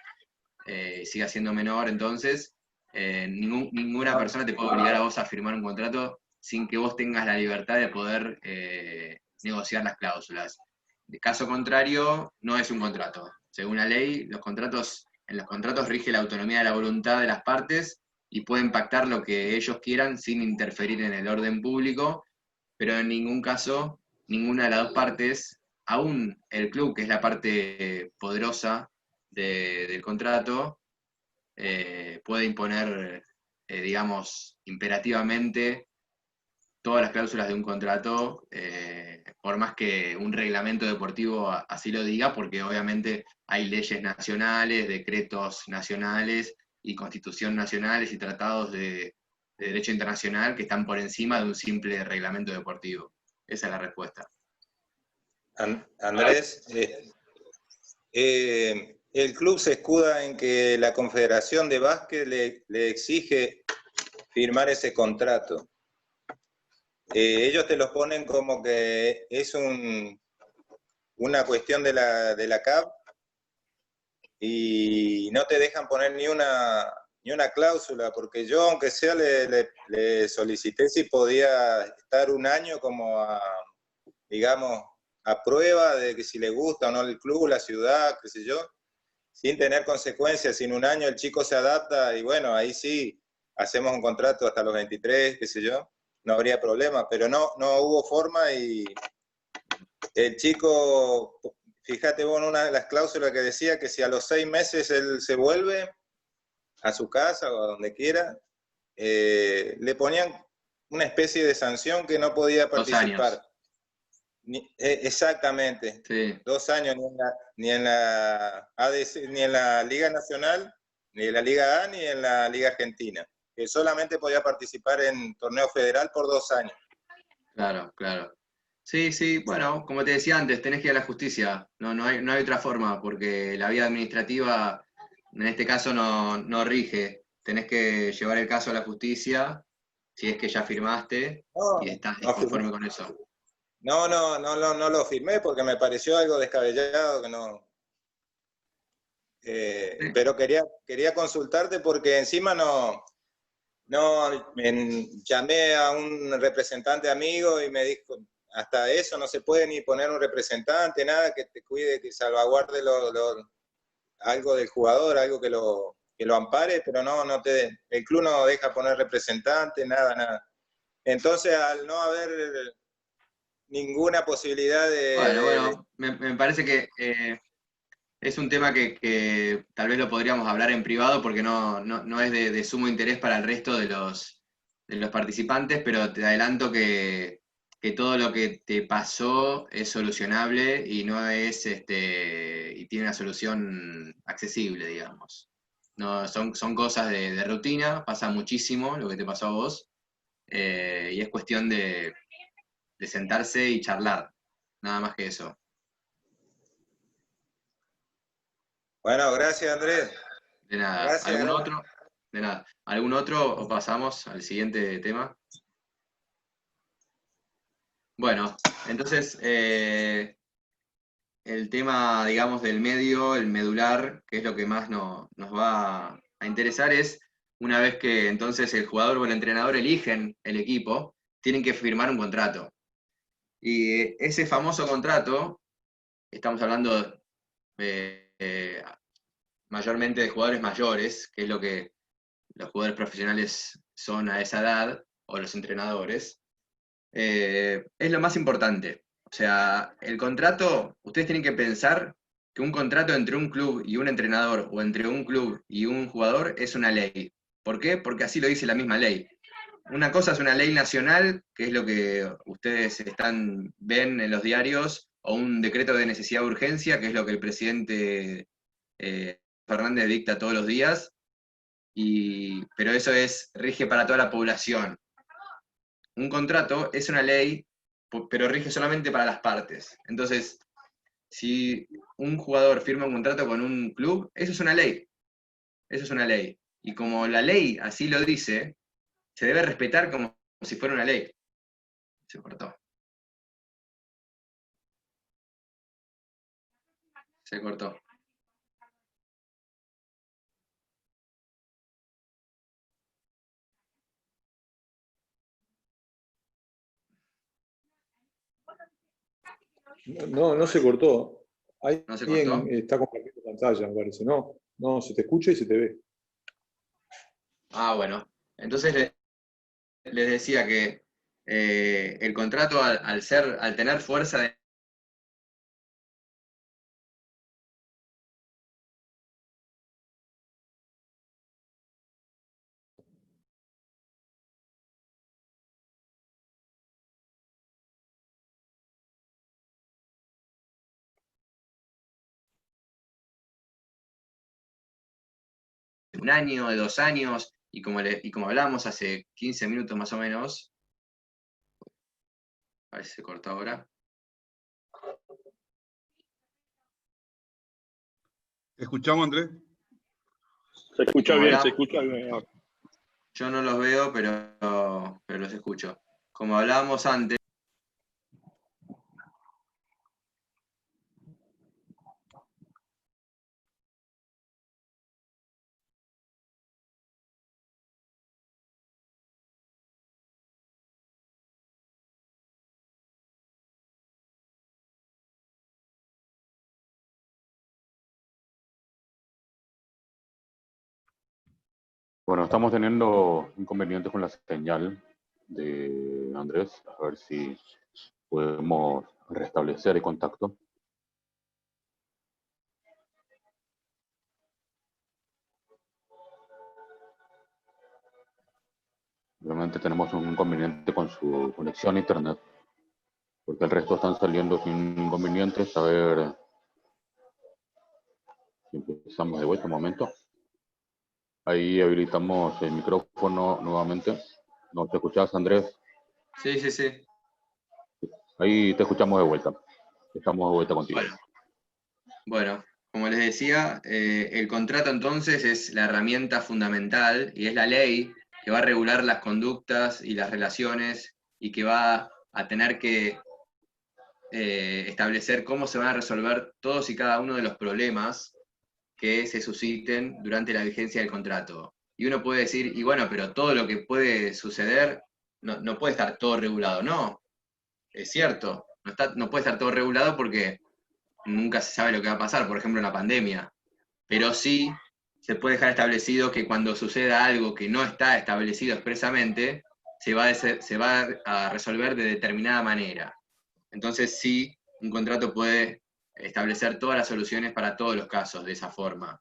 siga siendo menor, entonces ninguna persona te puede obligar a vos a firmar un contrato sin que vos tengas la libertad de poder negociar las cláusulas. De caso contrario, no es un contrato. Según la ley, en los contratos rige la autonomía de la voluntad de las partes y pueden pactar lo que ellos quieran sin interferir en el orden público, pero en ningún caso, ninguna de las dos partes, aún el club, que es la parte poderosa del contrato, puede imponer, digamos, imperativamente todas las cláusulas de un contrato, por más que un reglamento deportivo así lo diga, porque obviamente hay leyes nacionales, decretos nacionales y constitución nacionales y tratados de derecho internacional que están por encima de un simple reglamento deportivo. Esa es la respuesta. Andrés, el club se escuda en que la Confederación de Básquet le exige firmar ese contrato. Ellos te lo ponen como que es una cuestión de la CAP y no te dejan poner ni una cláusula, porque yo, aunque sea, le solicité si podía estar un año como digamos, a prueba de que si le gusta o no el club, la ciudad, qué sé yo, sin tener consecuencias. Si en un año el chico se adapta y bueno, ahí sí hacemos un contrato hasta los 23, qué sé yo, no habría problema, pero no hubo forma y el chico, fíjate vos en una de las cláusulas que decía que si a los 6 meses él se vuelve a su casa o a donde quiera, le ponían una especie de sanción que no podía participar. 2 años. Exactamente. Sí. 2 años ni en la ADC, ni en la Liga Nacional, ni en la Liga A ni en la Liga Argentina, que solamente podía participar en torneo federal por 2 años. Claro, claro. Sí, sí, bueno, como te decía antes, tenés que ir a la justicia, no hay otra forma, porque la vía administrativa en este caso no rige. Tenés que llevar el caso a la justicia, si es que ya firmaste y estás conforme con eso. No lo firmé porque me pareció algo descabellado que no. Sí. Pero quería consultarte porque encima llamé a un representante amigo y me dijo, hasta eso no se puede ni poner un representante, nada que te cuide, que salvaguarde algo del jugador, algo que lo ampare, pero el club no deja poner representante, nada. Entonces, al no haber ninguna posibilidad Bueno, me parece que es un tema que tal vez lo podríamos hablar en privado porque no es de sumo interés para el resto de los participantes, pero te adelanto que todo lo que te pasó es solucionable y no es y tiene una solución accesible, digamos. No, son cosas de rutina, pasa muchísimo lo que te pasó a vos, y es cuestión de sentarse y charlar, nada más que eso. Bueno, gracias, Andrés. De nada. Gracias, ¿Algún gracias. otro? De nada. ¿Algún otro o pasamos al siguiente tema? Bueno, entonces el tema, digamos, del medio, el medular, que es lo que más nos va a interesar, es una vez que entonces el jugador o el entrenador eligen el equipo, tienen que firmar un contrato. Y ese famoso contrato, estamos hablando mayormente de jugadores mayores, que es lo que los jugadores profesionales son a esa edad, o los entrenadores, es lo más importante. O sea, el contrato, ustedes tienen que pensar que un contrato entre un club y un entrenador, o entre un club y un jugador, es una ley. ¿Por qué? Porque así lo dice la misma ley. Una cosa es una ley nacional, que es lo que ustedes ven en los diarios, o un decreto de necesidad de urgencia, que es lo que el presidente Fernández dicta todos los días, pero eso rige para toda la población. Un contrato es una ley, pero rige solamente para las partes. Entonces, si un jugador firma un contrato con un club, eso es una ley. Eso es una ley. Y como la ley así lo dice, se debe respetar como si fuera una ley. Se cortó. Se cortó. No se cortó. ¿No se Alguien cortó? está compartiendo pantalla, me parece. No, se te escucha y se te ve. Ah, bueno. Entonces les decía que el contrato al tener fuerza de un año, de 2 años, y como hablamos hace 15 minutos más o menos, a ver si se cortó ahora. ¿Te escuchamos, Andrés? Se escucha Como bien, hablamos, se escucha bien. yo no los veo, pero los escucho. Como hablábamos antes, Bueno, estamos teniendo inconvenientes con la señal de Andrés, a ver si podemos restablecer el contacto. Realmente tenemos un inconveniente con su conexión a internet, porque el resto están saliendo sin inconvenientes. A ver si empezamos de vuelta un momento. Ahí habilitamos el micrófono nuevamente. ¿Nos escuchás, Andrés? Sí, sí, sí. Ahí te escuchamos de vuelta. Estamos de vuelta contigo. Bueno, como les decía, el contrato entonces es la herramienta fundamental y es la ley que va a regular las conductas y las relaciones y que va a tener que establecer cómo se van a resolver todos y cada uno de los problemas que se susciten durante la vigencia del contrato. Y uno puede decir, y bueno, pero todo lo que puede suceder no puede estar todo regulado. No, es cierto, no puede estar todo regulado porque nunca se sabe lo que va a pasar, por ejemplo, una pandemia. Pero sí se puede dejar establecido que cuando suceda algo que no está establecido expresamente, se va a resolver de determinada manera. Entonces sí, un contrato puede establecer todas las soluciones para todos los casos de esa forma.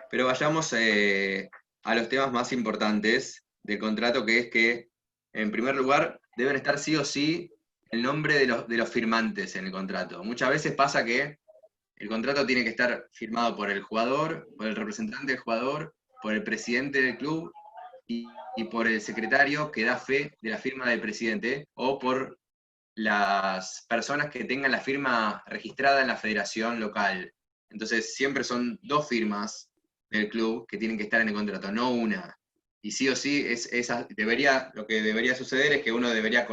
Pero vayamos a los temas más importantes del contrato, que es que, en primer lugar, deben estar sí o sí el nombre de los firmantes en el contrato. Muchas veces pasa que el contrato tiene que estar firmado por el jugador, por el representante del jugador, por el presidente del club y por el secretario que da fe de la firma del presidente, o por las personas que tengan la firma registrada en la federación local. Entonces siempre son dos firmas del club que tienen que estar en el contrato, no una. Y sí o sí, lo que debería suceder es que uno debería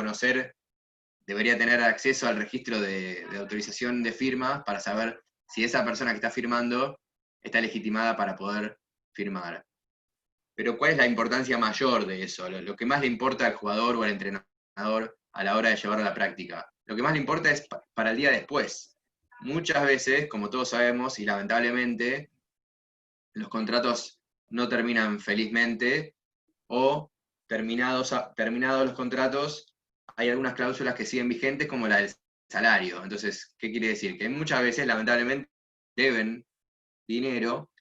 tener acceso al registro de autorización de firmas para saber si esa persona que está firmando está legitimada para poder firmar. Pero ¿cuál es la importancia mayor de eso? Lo que más le importa al jugador o al entrenador a la hora de llevarlo a la práctica. Lo que más le importa es para el día después. Muchas veces, como todos sabemos, y lamentablemente, los contratos no terminan felizmente, o terminados los contratos, hay algunas cláusulas que siguen vigentes, como la del salario. Entonces, ¿qué quiere decir? Que muchas veces, lamentablemente, deben dinero.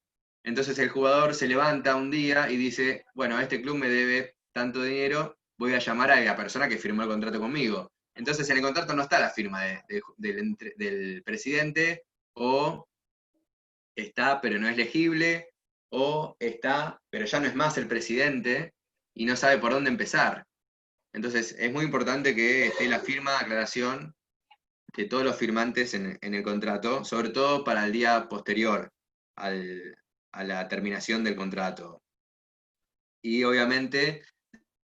Entonces el jugador se levanta un día y dice, bueno, este club me debe tanto dinero, voy a llamar a la persona que firmó el contrato conmigo. Entonces en el contrato no está la firma del presidente, o está pero no es legible, o está pero ya no es más el presidente y no sabe por dónde empezar. Entonces es muy importante que esté la firma de aclaración de todos los firmantes en el contrato, sobre todo para el día posterior a la terminación del contrato. Y obviamente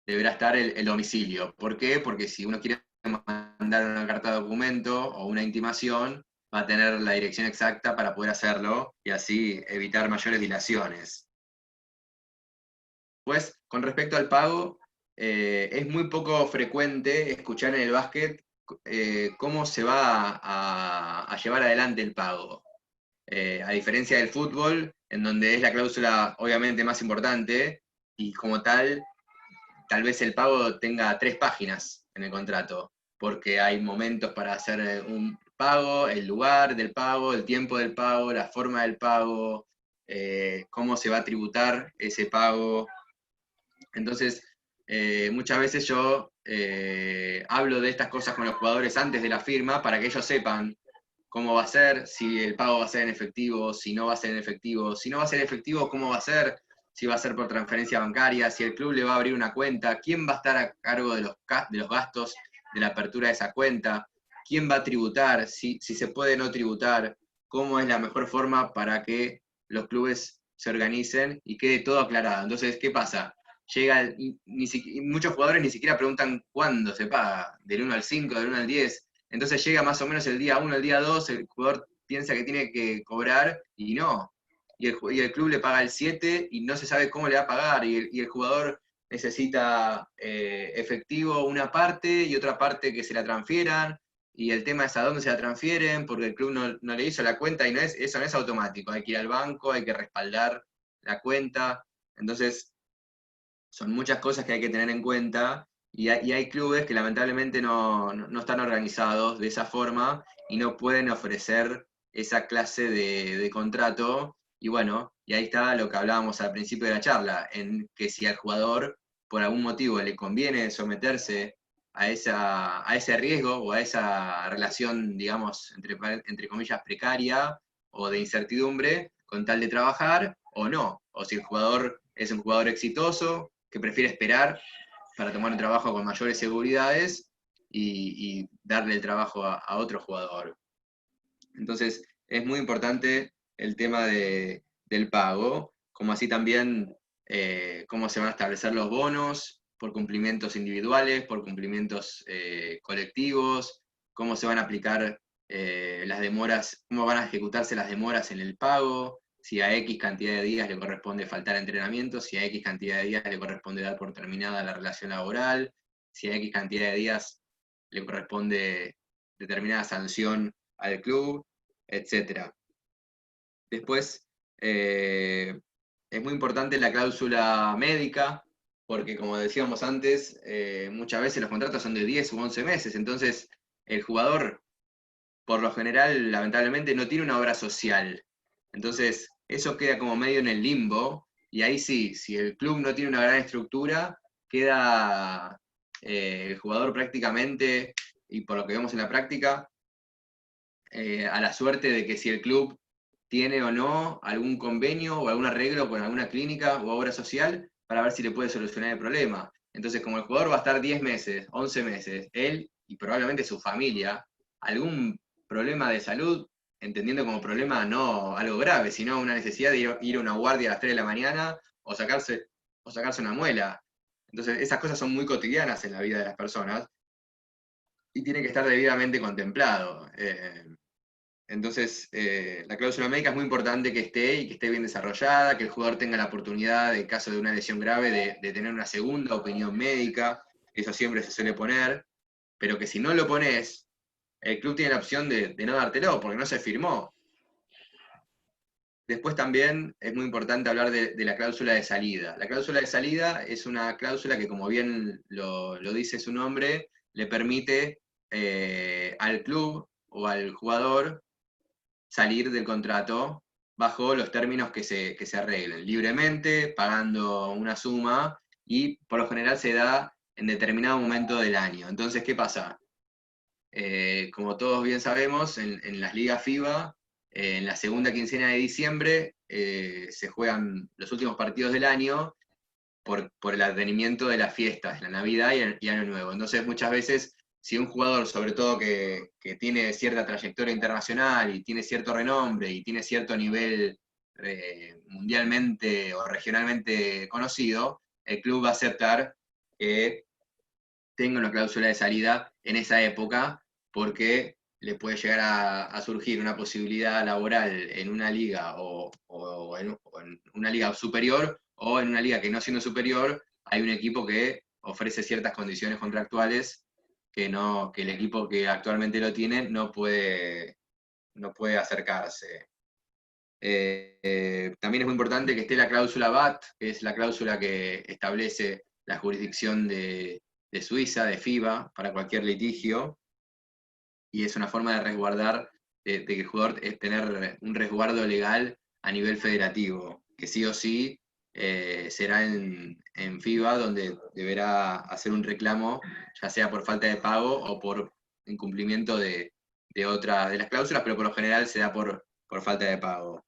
deberá estar el domicilio. ¿Por qué? Porque si uno quiere mandar una carta de documento o una intimación, va a tener la dirección exacta para poder hacerlo y así evitar mayores dilaciones. Pues, con respecto al pago, es muy poco frecuente escuchar en el básquet cómo se va a llevar adelante el pago. A diferencia del fútbol, en donde es la cláusula obviamente más importante, y como tal vez el pago tenga 3 páginas en el contrato, porque hay momentos para hacer un pago, el lugar del pago, el tiempo del pago, la forma del pago, cómo se va a tributar ese pago. Entonces, muchas veces yo hablo de estas cosas con los jugadores antes de la firma para que ellos sepan cómo va a ser, si el pago va a ser en efectivo, si no va a ser en efectivo, si no va a ser efectivo, cómo va a ser, si va a ser por transferencia bancaria, si el club le va a abrir una cuenta, quién va a estar a cargo de los gastos de la apertura de esa cuenta, quién va a tributar, si se puede no tributar, cómo es la mejor forma para que los clubes se organicen y quede todo aclarado. Entonces, ¿qué pasa? Muchos jugadores ni siquiera preguntan cuándo se paga, del 1 al 5, del 1 al 10. Entonces llega más o menos el día 1, el día 2, el jugador piensa que tiene que cobrar y no. Y el club le paga el 7 y no se sabe cómo le va a pagar. Y el jugador necesita efectivo una parte y otra parte que se la transfieran. Y el tema es a dónde se la transfieren, porque el club no le hizo la cuenta y eso no es automático. Hay que ir al banco, hay que respaldar la cuenta. Entonces, son muchas cosas que hay que tener en cuenta. Y hay clubes que lamentablemente no están organizados de esa forma y no pueden ofrecer esa clase de contrato. Y bueno, y ahí está lo que hablábamos al principio de la charla, en que si al jugador por algún motivo le conviene someterse a ese riesgo o a esa relación, digamos, entre comillas, precaria o de incertidumbre, con tal de trabajar o no, o si el jugador es un jugador exitoso que prefiere esperar para tomar un trabajo con mayores seguridades y darle el trabajo a otro jugador. Entonces, es muy importante el tema del pago, como así también cómo se van a establecer los bonos por cumplimientos individuales, por cumplimientos colectivos, cómo se van a aplicar las demoras, cómo van a ejecutarse las demoras en el pago, si a X cantidad de días le corresponde faltar entrenamiento, si a X cantidad de días le corresponde dar por terminada la relación laboral, si a X cantidad de días le corresponde determinada sanción al club, etc. Después, es muy importante la cláusula médica, porque como decíamos antes, muchas veces los contratos son de 10 u 11 meses, entonces el jugador, por lo general, lamentablemente, no tiene una obra social. Entonces, eso queda como medio en el limbo, y ahí sí, si el club no tiene una gran estructura, queda el jugador prácticamente, y por lo que vemos en la práctica, a la suerte de que si el club tiene o no algún convenio o algún arreglo con alguna clínica o obra social para ver si le puede solucionar el problema. Entonces, como el jugador va a estar 10 meses, 11 meses, él y probablemente su familia, algún problema de salud, entendiendo como problema no algo grave, sino una necesidad de ir a una guardia a las 3 de la mañana o sacarse una muela. Entonces, esas cosas son muy cotidianas en la vida de las personas y tiene que estar debidamente contemplado. Entonces, la cláusula médica es muy importante que esté y que esté bien desarrollada, que el jugador tenga la oportunidad, en caso de una lesión grave, de tener una segunda opinión médica, eso siempre se suele poner, pero que si no lo pones, el club tiene la opción de no dártelo, porque no se firmó. Después también es muy importante hablar de la cláusula de salida. La cláusula de salida es una cláusula que, como bien lo dice su nombre, le permite al club o al jugador salir del contrato bajo los términos que se arreglen, libremente, pagando una suma, y por lo general se da en determinado momento del año. Entonces, ¿qué pasa? Como todos bien sabemos, en las ligas FIBA, en la segunda quincena de diciembre, se juegan los últimos partidos del año por el advenimiento de las fiestas, la Navidad y Año Nuevo. Entonces, muchas veces, si un jugador, sobre todo que tiene cierta trayectoria internacional y tiene cierto renombre y tiene cierto nivel mundialmente o regionalmente conocido, el club va a aceptar que tenga una cláusula de salida en esa época, porque le puede llegar a surgir una posibilidad laboral en una liga o en una liga superior, o en una liga que no siendo superior, hay un equipo que ofrece ciertas condiciones contractuales que el equipo que actualmente lo tiene no puede acercarse. También es muy importante que esté la cláusula BAT, que es la cláusula que establece la jurisdicción de Suiza, de FIBA, para cualquier litigio, y es una forma de resguardar, de que el jugador es tener un resguardo legal a nivel federativo, que sí o sí será en FIBA donde deberá hacer un reclamo, ya sea por falta de pago o por incumplimiento de otra de las cláusulas, pero por lo general se da por falta de pago.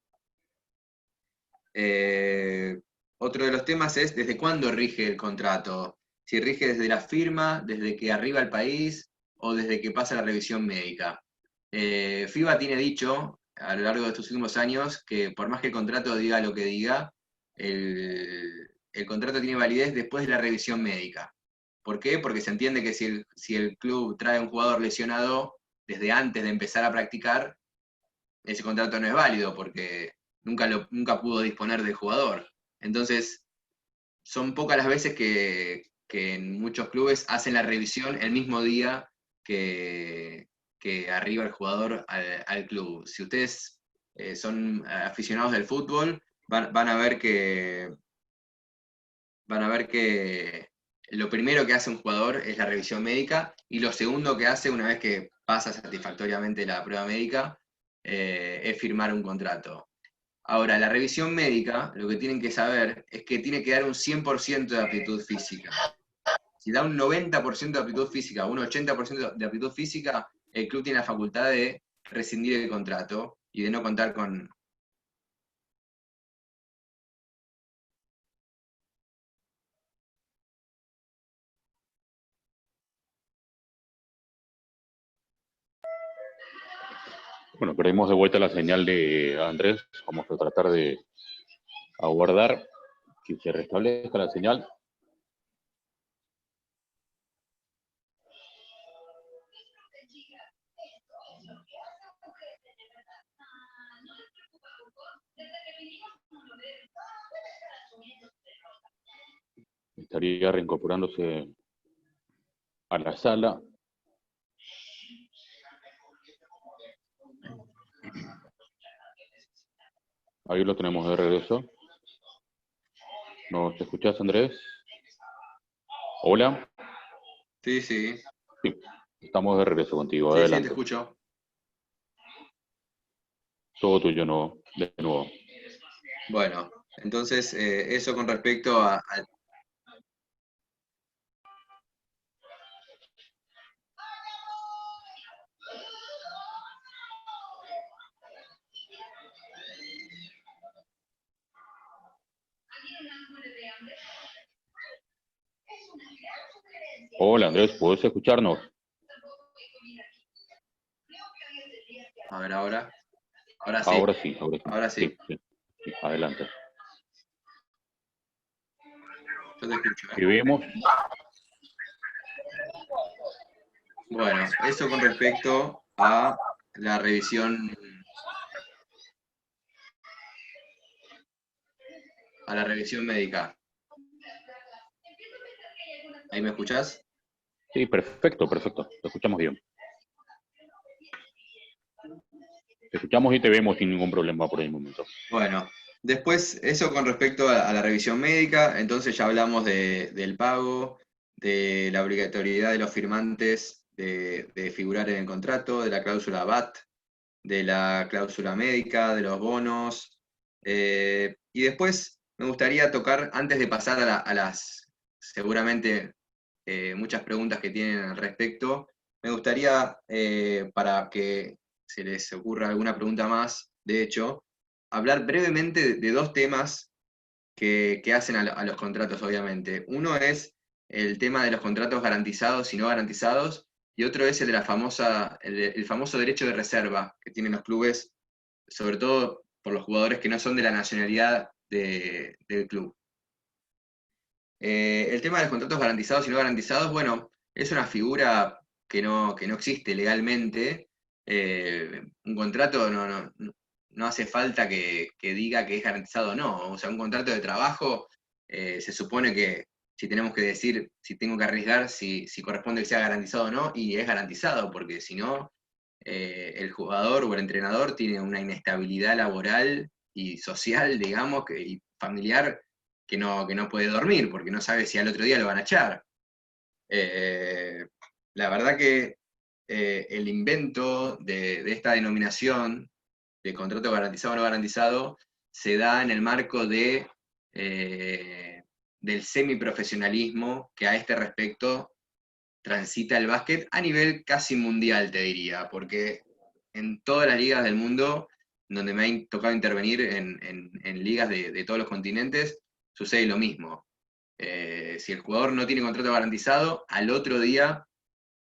Otro de los temas es desde cuándo rige el contrato. Si rige desde la firma, desde que arriba el país, o desde que pasa la revisión médica. FIBA tiene dicho, a lo largo de estos últimos años, que por más que el contrato diga lo que diga, el contrato tiene validez después de la revisión médica. ¿Por qué? Porque se entiende que si el club trae un jugador lesionado desde antes de empezar a practicar, ese contrato no es válido, porque nunca pudo disponer del jugador. Entonces, son pocas las veces que en muchos clubes hacen la revisión el mismo día que arriba el jugador al club. Si ustedes son aficionados del fútbol, van a ver que lo primero que hace un jugador es la revisión médica, y lo segundo que hace una vez que pasa satisfactoriamente la prueba médica es firmar un contrato. Ahora, la revisión médica, lo que tienen que saber es que tiene que dar un 100% de aptitud física. Si da un 90% de aptitud física o un 80% de aptitud física, el club tiene la facultad de rescindir el contrato y de no contar con Bueno, perdimos de vuelta la señal de Andrés. Vamos a tratar de aguardar que se restablezca la señal. Estaría reincorporándose a la sala. Ahí lo tenemos de regreso. ¿Nos escuchás, Andrés? Hola. Sí, sí. Sí, estamos de regreso contigo. Sí, sí, Adelante. te escucho. Todo tuyo de nuevo. Bueno, entonces eso con respecto a... Hola, Andrés, ¿puedes escucharnos? A ver, ahora. Ahora sí. Ahora sí, ahora sí. Ahora sí. Sí. Adelante. Yo te escucho. ¿Qué vemos? Bueno, eso con respecto a la revisión médica. ¿Ahí me escuchás? Sí, perfecto. Te escuchamos bien. Te escuchamos y te vemos sin ningún problema por el momento. Bueno, después, eso con respecto a la revisión médica, entonces ya hablamos del pago, de la obligatoriedad de los firmantes de figurar en el contrato, de la cláusula VAT, de la cláusula médica, de los bonos. Y después me gustaría tocar, antes de pasar a las seguramente muchas preguntas que tienen al respecto, me gustaría, para que se les ocurra alguna pregunta más, de hecho, hablar brevemente de dos temas que hacen a los contratos, obviamente. Uno es el tema de los contratos garantizados y no garantizados, y otro es el de el famoso derecho de reserva que tienen los clubes, sobre todo por los jugadores que no son de la nacionalidad del club. El tema de los contratos garantizados y no garantizados, bueno, es una figura que no existe legalmente. Un contrato no hace falta que diga que es garantizado o no. O sea, un contrato de trabajo se supone que si tenemos que decir, si tengo que arriesgar, si corresponde que sea garantizado o no, y es garantizado, porque si no, el jugador o el entrenador tiene una inestabilidad laboral y social, digamos, y familiar que no puede dormir, porque no sabe si al otro día lo van a echar. La verdad que el invento de esta denominación de contrato garantizado o no garantizado se da en el marco del semiprofesionalismo que a este respecto transita el básquet a nivel casi mundial, te diría, porque en todas las ligas del mundo donde me ha tocado intervenir en ligas de todos los continentes, sucede lo mismo. Si el jugador no tiene contrato garantizado, al otro día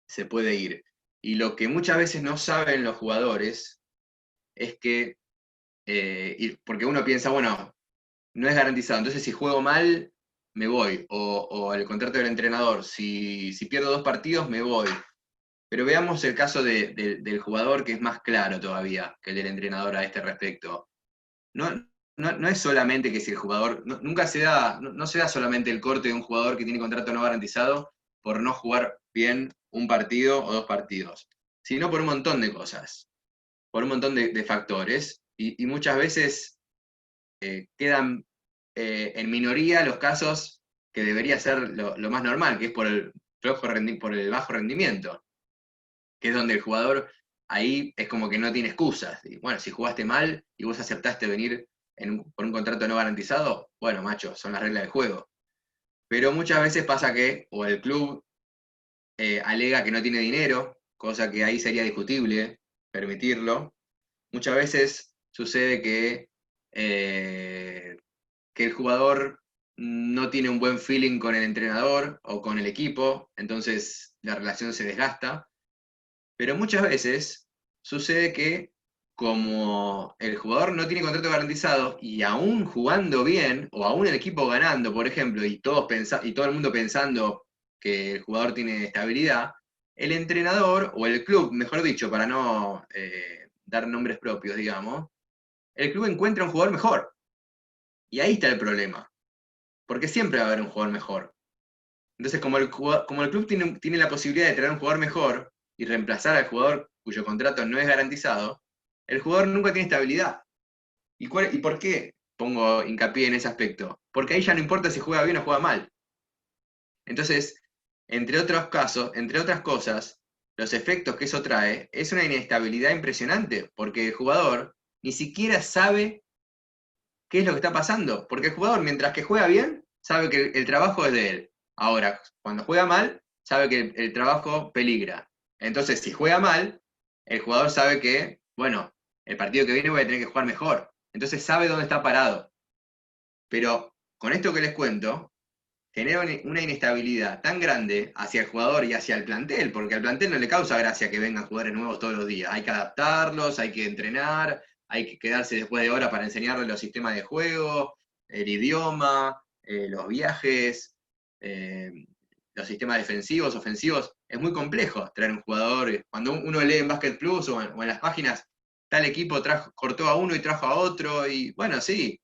se puede ir. Y lo que muchas veces no saben los jugadores es que, porque uno piensa, bueno, no es garantizado, entonces si juego mal, me voy. O el contrato del entrenador, si pierdo 2 partidos, me voy. Pero veamos el caso del jugador, que es más claro todavía que el del entrenador a este respecto. No es solamente que si el jugador, nunca se da, no se da solamente el corte de un jugador que tiene contrato no garantizado por no jugar bien un partido o 2 partidos, sino por un montón de cosas, por un montón de factores, y muchas veces quedan en minoría los casos que debería ser lo más normal, que es por el bajo rendimiento, que es donde el jugador ahí es como que no tiene excusas. Y bueno, si jugaste mal y vos aceptaste venir por un contrato no garantizado, bueno, macho, son las reglas del juego. Pero muchas veces pasa que o el club alega que no tiene dinero, cosa que ahí sería discutible permitirlo. Muchas veces sucede que el jugador no tiene un buen feeling con el entrenador o con el equipo, entonces la relación se desgasta. Pero muchas veces sucede que como el jugador no tiene contrato garantizado y aún jugando bien, o aún el equipo ganando, por ejemplo, y todo el mundo pensando que el jugador tiene estabilidad, el entrenador, o el club, mejor dicho, para no dar nombres propios, digamos, el club encuentra un jugador mejor. Y ahí está el problema. Porque siempre va a haber un jugador mejor. Entonces, como el club tiene la posibilidad de traer un jugador mejor y reemplazar al jugador cuyo contrato no es garantizado, el jugador nunca tiene estabilidad. ¿Y por qué pongo hincapié en ese aspecto? Porque ahí ya no importa si juega bien o juega mal. Entonces, entre otras cosas, los efectos que eso trae es una inestabilidad impresionante, porque el jugador ni siquiera sabe qué es lo que está pasando. Porque el jugador, mientras que juega bien, sabe que el trabajo es de él. Ahora, cuando juega mal, sabe que el trabajo peligra. Entonces, si juega mal, el jugador sabe que, bueno, el partido que viene voy a tener que jugar mejor. Entonces sabe dónde está parado. Pero con esto que les cuento, genera una inestabilidad tan grande hacia el jugador y hacia el plantel, porque al plantel no le causa gracia que vengan jugadores nuevos todos los días. Hay que adaptarlos, hay que entrenar, hay que quedarse después de hora para enseñarles los sistemas de juego, el idioma, los viajes, los sistemas defensivos, ofensivos. Es muy complejo traer un jugador. Cuando uno lee en Basket Plus o en las páginas, tal equipo cortó a uno y trajo a otro, y bueno, sí,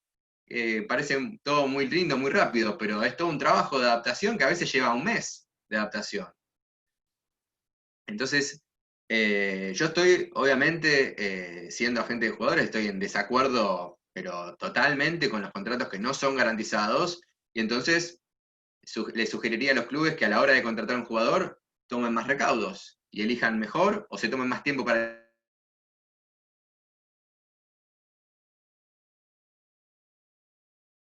parece todo muy lindo, muy rápido, pero es todo un trabajo de adaptación que a veces lleva un mes de adaptación. Entonces, yo estoy, obviamente, siendo agente de jugadores, estoy en desacuerdo, pero totalmente, con los contratos que no son garantizados, y entonces le sugeriría a los clubes que a la hora de contratar a un jugador tomen más recaudos y elijan mejor, o se tomen más tiempo para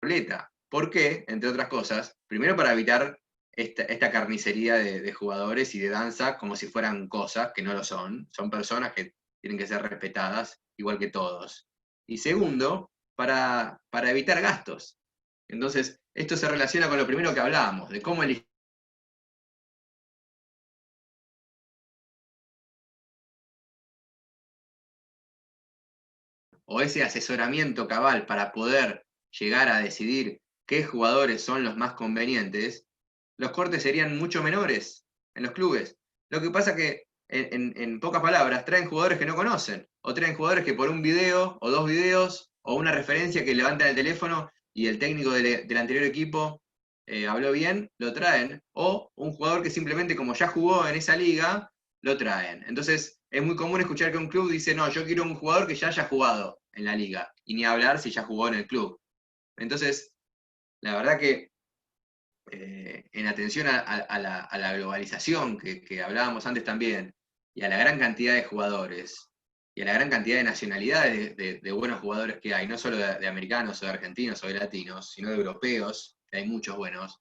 completa. ¿Por qué? Entre otras cosas, primero para evitar esta carnicería de jugadores y de danza como si fueran cosas, que no lo son personas que tienen que ser respetadas igual que todos. Y segundo, para evitar gastos. Entonces, esto se relaciona con lo primero que hablábamos, de cómo elegir o ese asesoramiento cabal para poder llegar a decidir qué jugadores son los más convenientes, los cortes serían mucho menores en los clubes. Lo que pasa que, en pocas palabras, traen jugadores que no conocen, o traen jugadores que por un video, o 2 videos, o una referencia que levantan el teléfono y el técnico del anterior equipo habló bien, lo traen, o un jugador que simplemente, como ya jugó en esa liga, lo traen. Entonces, es muy común escuchar que un club dice, no, yo quiero un jugador que ya haya jugado en la liga, y ni hablar si ya jugó en el club. Entonces, la verdad que en atención a la globalización que hablábamos antes también, y a la gran cantidad de jugadores, y a la gran cantidad de nacionalidades de buenos jugadores que hay, no solo de americanos o de argentinos o de latinos, sino de europeos, que hay muchos buenos,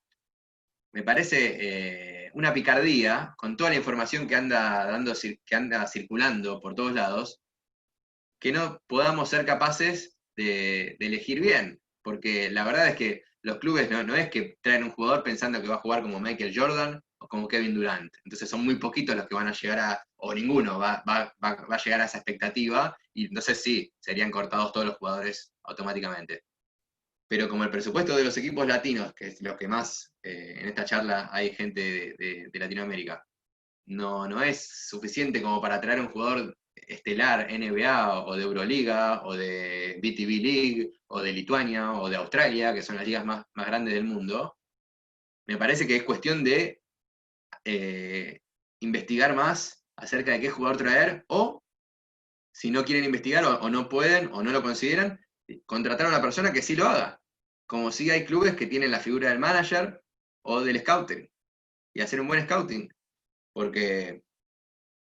me parece una picardía, con toda la información que anda circulando por todos lados, que no podamos ser capaces de elegir bien, porque la verdad es que los clubes no es que traen un jugador pensando que va a jugar como Michael Jordan o como Kevin Durant, entonces son muy poquitos los que van a llegar o ninguno va a llegar a esa expectativa, y entonces sí, serían cortados todos los jugadores automáticamente. Pero como el presupuesto de los equipos latinos, que es lo que más en esta charla hay gente de Latinoamérica, no es suficiente como para traer un jugador estelar NBA o de Euroliga o de BTV League o de Lituania o de Australia, que son las ligas más grandes del mundo, me parece que es cuestión de investigar más acerca de qué jugador traer, o si no quieren investigar o no pueden o no lo consideran, contratar a una persona que sí lo haga. Como si hay clubes que tienen la figura del manager o del scouting, y hacer un buen scouting, porque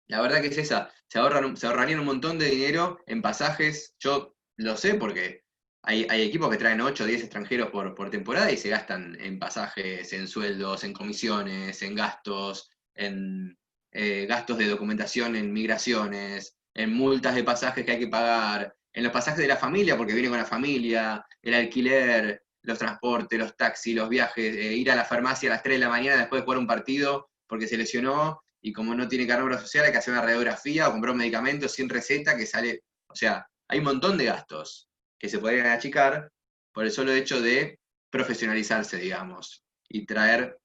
la verdad que es esa, se ahorrarían un montón de dinero en pasajes. Yo lo sé porque hay equipos que traen 8 o 10 extranjeros por temporada y se gastan en pasajes, en sueldos, en comisiones, en gastos, en gastos de documentación, en migraciones, en multas de pasajes que hay que pagar, en los pasajes de la familia porque viene con la familia, el alquiler, los transportes, los taxis, los viajes, ir a la farmacia a las 3 de la mañana después de jugar un partido porque se lesionó, y como no tiene carga social hay que hacer una radiografía o comprar un medicamento sin receta que sale O sea, hay un montón de gastos que se podrían achicar por el solo hecho de profesionalizarse, digamos, y traer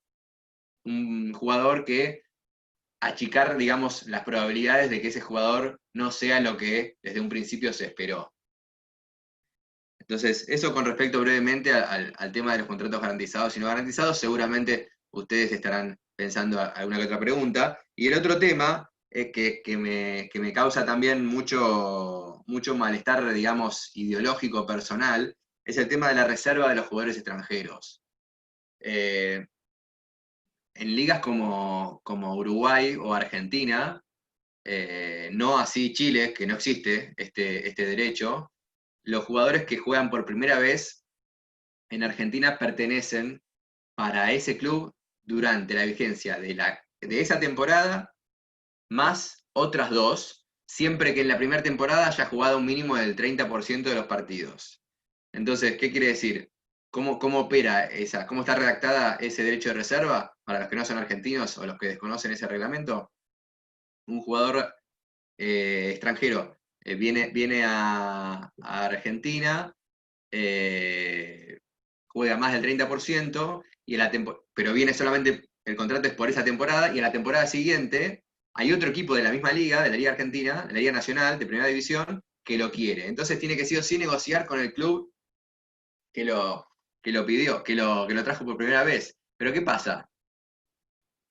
un jugador que achicar, digamos, las probabilidades de que ese jugador no sea lo que desde un principio se esperó. Entonces, eso con respecto brevemente al tema de los contratos garantizados y no garantizados, seguramente ustedes estarán pensando alguna que otra pregunta. Y el otro tema es que me causa también mucho malestar, digamos, ideológico, personal, es el tema de la reserva de los jugadores extranjeros. En ligas como Uruguay o Argentina, no así Chile, que no existe este derecho, los jugadores que juegan por primera vez en Argentina pertenecen para ese club durante la vigencia de esa temporada, más otras dos, siempre que en la primera temporada haya jugado un mínimo del 30% de los partidos. Entonces, ¿qué quiere decir? ¿Cómo opera cómo está redactada ese derecho de reserva? Para los que no son argentinos o los que desconocen ese reglamento, un jugador extranjero viene a Argentina, juega más del 30%, pero viene solamente, el contrato es por esa temporada, y en la temporada siguiente hay otro equipo de la misma liga, de la Liga Argentina, de la Liga Nacional, de Primera División, que lo quiere. Entonces tiene que sí o sí negociar con el club que lo pidió, que lo trajo por primera vez. Pero ¿qué pasa?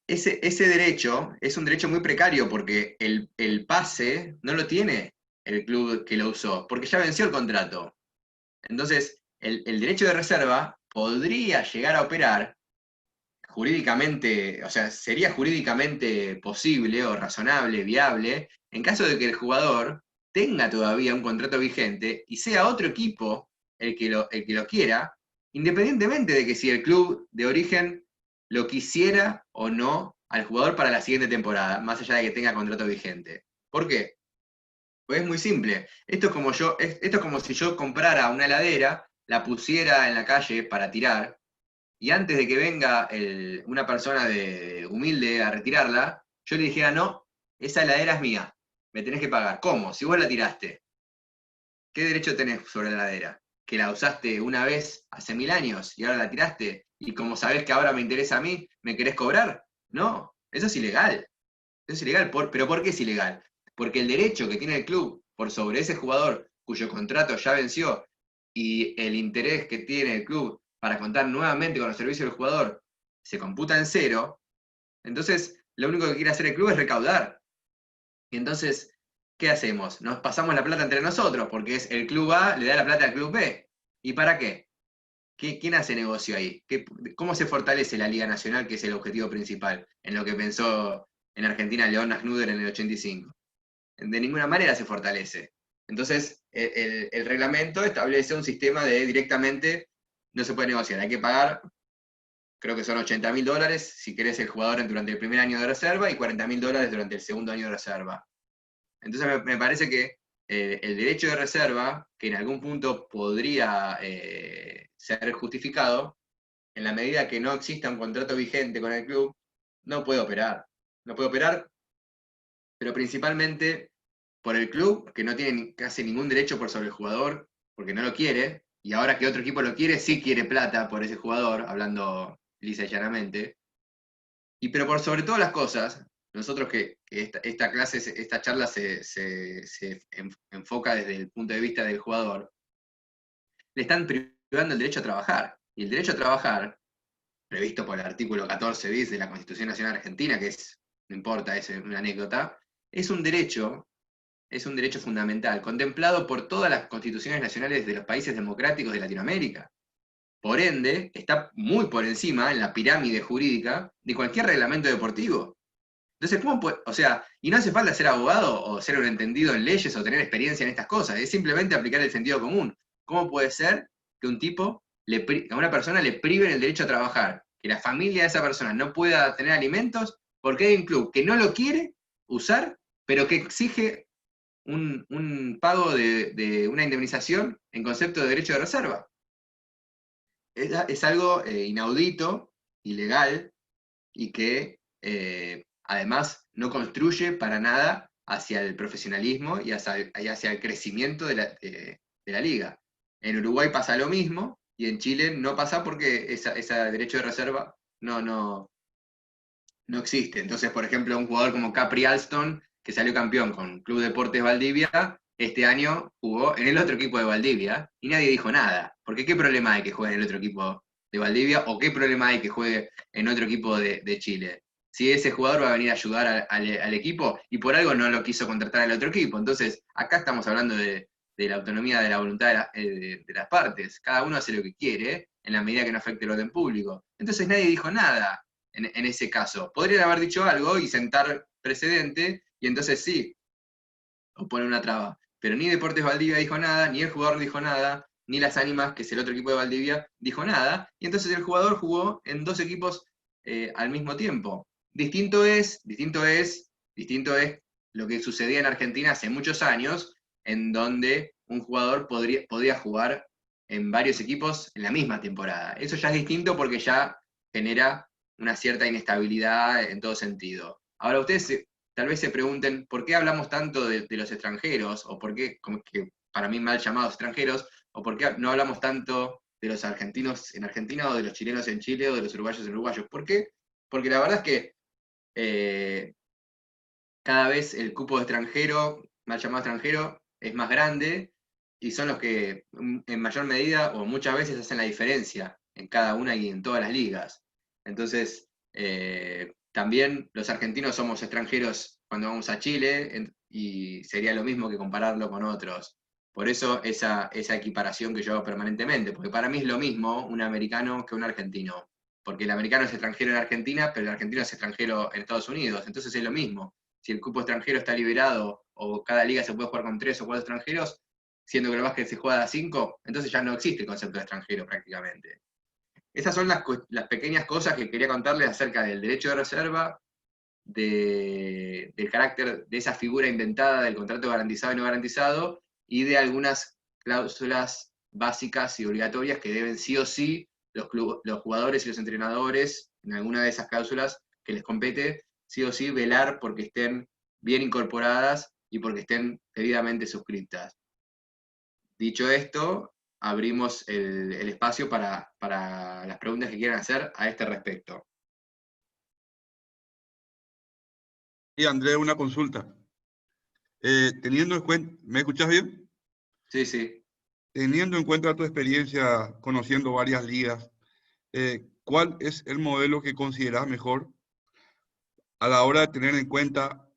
Ese derecho es un derecho muy precario porque el pase no lo tiene el club que lo usó, porque ya venció el contrato. Entonces, el derecho de reserva podría llegar a operar jurídicamente, o sea, sería jurídicamente posible o razonable, viable, en caso de que el jugador tenga todavía un contrato vigente y sea otro equipo el que lo quiera, independientemente de que si el club de origen lo quisiera o no al jugador para la siguiente temporada, más allá de que tenga contrato vigente. ¿Por qué? Pues es muy simple. Esto es como si yo comprara una heladera, la pusiera en la calle para tirar, y antes de que venga una persona humilde a retirarla, yo le dijera, no, esa heladera es mía, me tenés que pagar. ¿Cómo? Si vos la tiraste, ¿qué derecho tenés sobre la heladera? ¿Que la usaste una vez hace 1000 años y ahora la tiraste? Y como sabés que ahora me interesa a mí, ¿me querés cobrar? No, eso es ilegal. Eso es ilegal. ¿Pero por qué es ilegal? Porque el derecho que tiene el club por sobre ese jugador cuyo contrato ya venció y el interés que tiene el club para contar nuevamente con los servicios del jugador se computa en cero, entonces lo único que quiere hacer el club es recaudar. Y entonces, ¿qué hacemos? Nos pasamos la plata entre nosotros, porque es el club A le da la plata al club B. ¿Y para qué? ¿Quién hace negocio ahí? ¿Cómo se fortalece la Liga Nacional, que es el objetivo principal, en lo que pensó en Argentina León Nasnuder en el 85? De ninguna manera se fortalece. Entonces, el reglamento establece un sistema de directamente no se puede negociar, hay que pagar, creo que son $80.000 si querés el jugador durante el primer año de reserva y $40.000 durante el segundo año de reserva. Entonces me parece que el derecho de reserva, que en algún punto podría ser justificado, en la medida que no exista un contrato vigente con el club, no puede operar. No puede operar, pero principalmente por el club, que no tiene casi ningún derecho por sobre el jugador, porque no lo quiere, y ahora que otro equipo lo quiere, sí quiere plata por ese jugador, hablando lisa y llanamente. Pero por sobre todas las cosas, nosotros que esta charla se enfoca desde el punto de vista del jugador, le están privando el derecho a trabajar. Y el derecho a trabajar, previsto por el artículo 14 bis de la Constitución Nacional Argentina, que no importa, es una anécdota, es un derecho fundamental, contemplado por todas las constituciones nacionales de los países democráticos de Latinoamérica. Por ende, está muy por encima, en la pirámide jurídica, de cualquier reglamento deportivo. Entonces, ¿cómo puede? O sea, y no hace falta ser abogado o ser un entendido en leyes o tener experiencia en estas cosas, es simplemente aplicar el sentido común. ¿Cómo puede ser que a una persona le priven el derecho a trabajar, que la familia de esa persona no pueda tener alimentos, porque hay un club que no lo quiere usar, pero que exige un pago de una indemnización en concepto de derecho de reserva? Es algo inaudito, ilegal, y que además no construye para nada hacia el profesionalismo y hacia el crecimiento de la liga. En Uruguay pasa lo mismo, y en Chile no pasa porque ese derecho de reserva no existe. Entonces, por ejemplo, un jugador como Capri Alston, que salió campeón con Club Deportes Valdivia, este año jugó en el otro equipo de Valdivia y nadie dijo nada. Porque ¿qué problema hay que juegue en el otro equipo de Valdivia o qué problema hay que juegue en otro equipo de Chile? Si ese jugador va a venir a ayudar al equipo y por algo no lo quiso contratar al otro equipo. Entonces, acá estamos hablando de la autonomía de la voluntad de las partes. Cada uno hace lo que quiere en la medida que no afecte el orden público. Entonces nadie dijo nada en ese caso. Podrían haber dicho algo y sentar precedente, y entonces sí, o poner una traba. Pero ni Deportes Valdivia dijo nada, ni el jugador dijo nada, ni Las Ánimas, que es el otro equipo de Valdivia, dijo nada, y entonces el jugador jugó en 2 equipos al mismo tiempo. Distinto es lo que sucedía en Argentina hace muchos años, en donde un jugador podía jugar en varios equipos en la misma temporada. Eso ya es distinto porque ya genera una cierta inestabilidad en todo sentido. Ahora ustedes tal vez se pregunten, ¿por qué hablamos tanto de los extranjeros? O por qué, como que para mí mal llamados extranjeros, o por qué no hablamos tanto de los argentinos en Argentina, o de los chilenos en Chile, o de los uruguayos en Uruguay? ¿Por qué? Porque la verdad es que cada vez el cupo de extranjero, mal llamado extranjero, es más grande, y son los que en mayor medida, o muchas veces, hacen la diferencia en cada una y en todas las ligas. Entonces, también los argentinos somos extranjeros cuando vamos a Chile, y sería lo mismo que compararlo con otros. Por eso esa equiparación que yo hago permanentemente, porque para mí es lo mismo un americano que un argentino. Porque el americano es extranjero en Argentina, pero el argentino es extranjero en Estados Unidos. Entonces es lo mismo. Si el cupo extranjero está liberado, o cada liga se puede jugar con 3 o 4 extranjeros, siendo que el básquet se juega a 5, entonces ya no existe el concepto de extranjero prácticamente. Esas son las pequeñas cosas que quería contarles acerca del derecho de reserva, del carácter de esa figura inventada del contrato garantizado y no garantizado, y de algunas cláusulas básicas y obligatorias que deben sí o sí los jugadores y los entrenadores, en alguna de esas cláusulas que les compete, sí o sí velar porque estén bien incorporadas y porque estén debidamente suscritas. Dicho esto, abrimos el espacio para las preguntas que quieran hacer a este respecto. Y Andrés, una consulta. Teniendo en cuenta, ¿me escuchas bien? Sí, sí. Teniendo en cuenta tu experiencia conociendo varias ligas, ¿cuál es el modelo que consideras mejor a la hora de tener en cuenta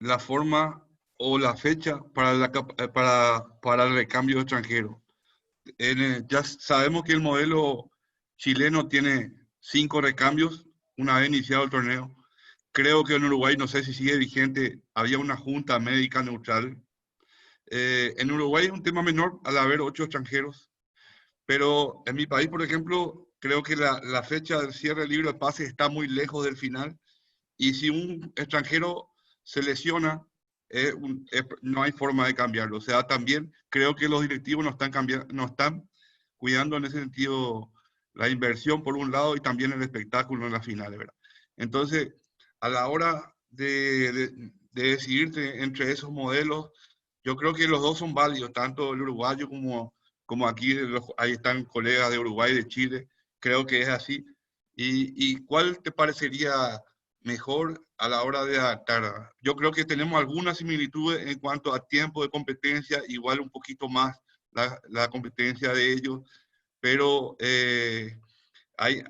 la forma o la fecha para el recambio extranjero? Ya sabemos que el modelo chileno tiene 5 recambios una vez iniciado el torneo. Creo que en Uruguay, no sé si sigue vigente, había una junta médica neutral. En Uruguay es un tema menor al haber 8 extranjeros, pero en mi país, por ejemplo, creo que la fecha del cierre del libro de pases está muy lejos del final, y si un extranjero se lesiona, no hay forma de cambiarlo. O sea, también creo que los directivos no están cuidando en ese sentido la inversión por un lado y también el espectáculo en la final, ¿verdad? Entonces, a la hora de decidirte entre esos modelos, yo creo que los dos son válidos, tanto el uruguayo como aquí, ahí están colegas de Uruguay y de Chile, creo que es así. ¿Y cuál te parecería mejor a la hora de adaptar? Yo creo que tenemos algunas similitudes en cuanto a tiempo de competencia, igual un poquito más la competencia de ellos, pero hay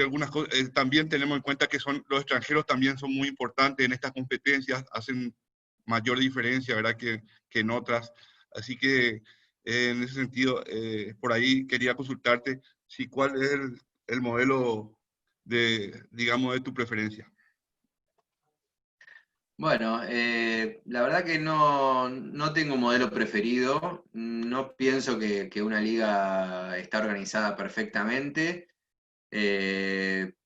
algunas cosas. También tenemos en cuenta que los extranjeros también son muy importantes en estas competencias, hacen mayor diferencia, ¿verdad?, que en otras. Así que en ese sentido, por ahí quería consultarte si cuál es el modelo digamos, de tu preferencia. Bueno, la verdad que no tengo un modelo preferido, no pienso que una liga está organizada perfectamente,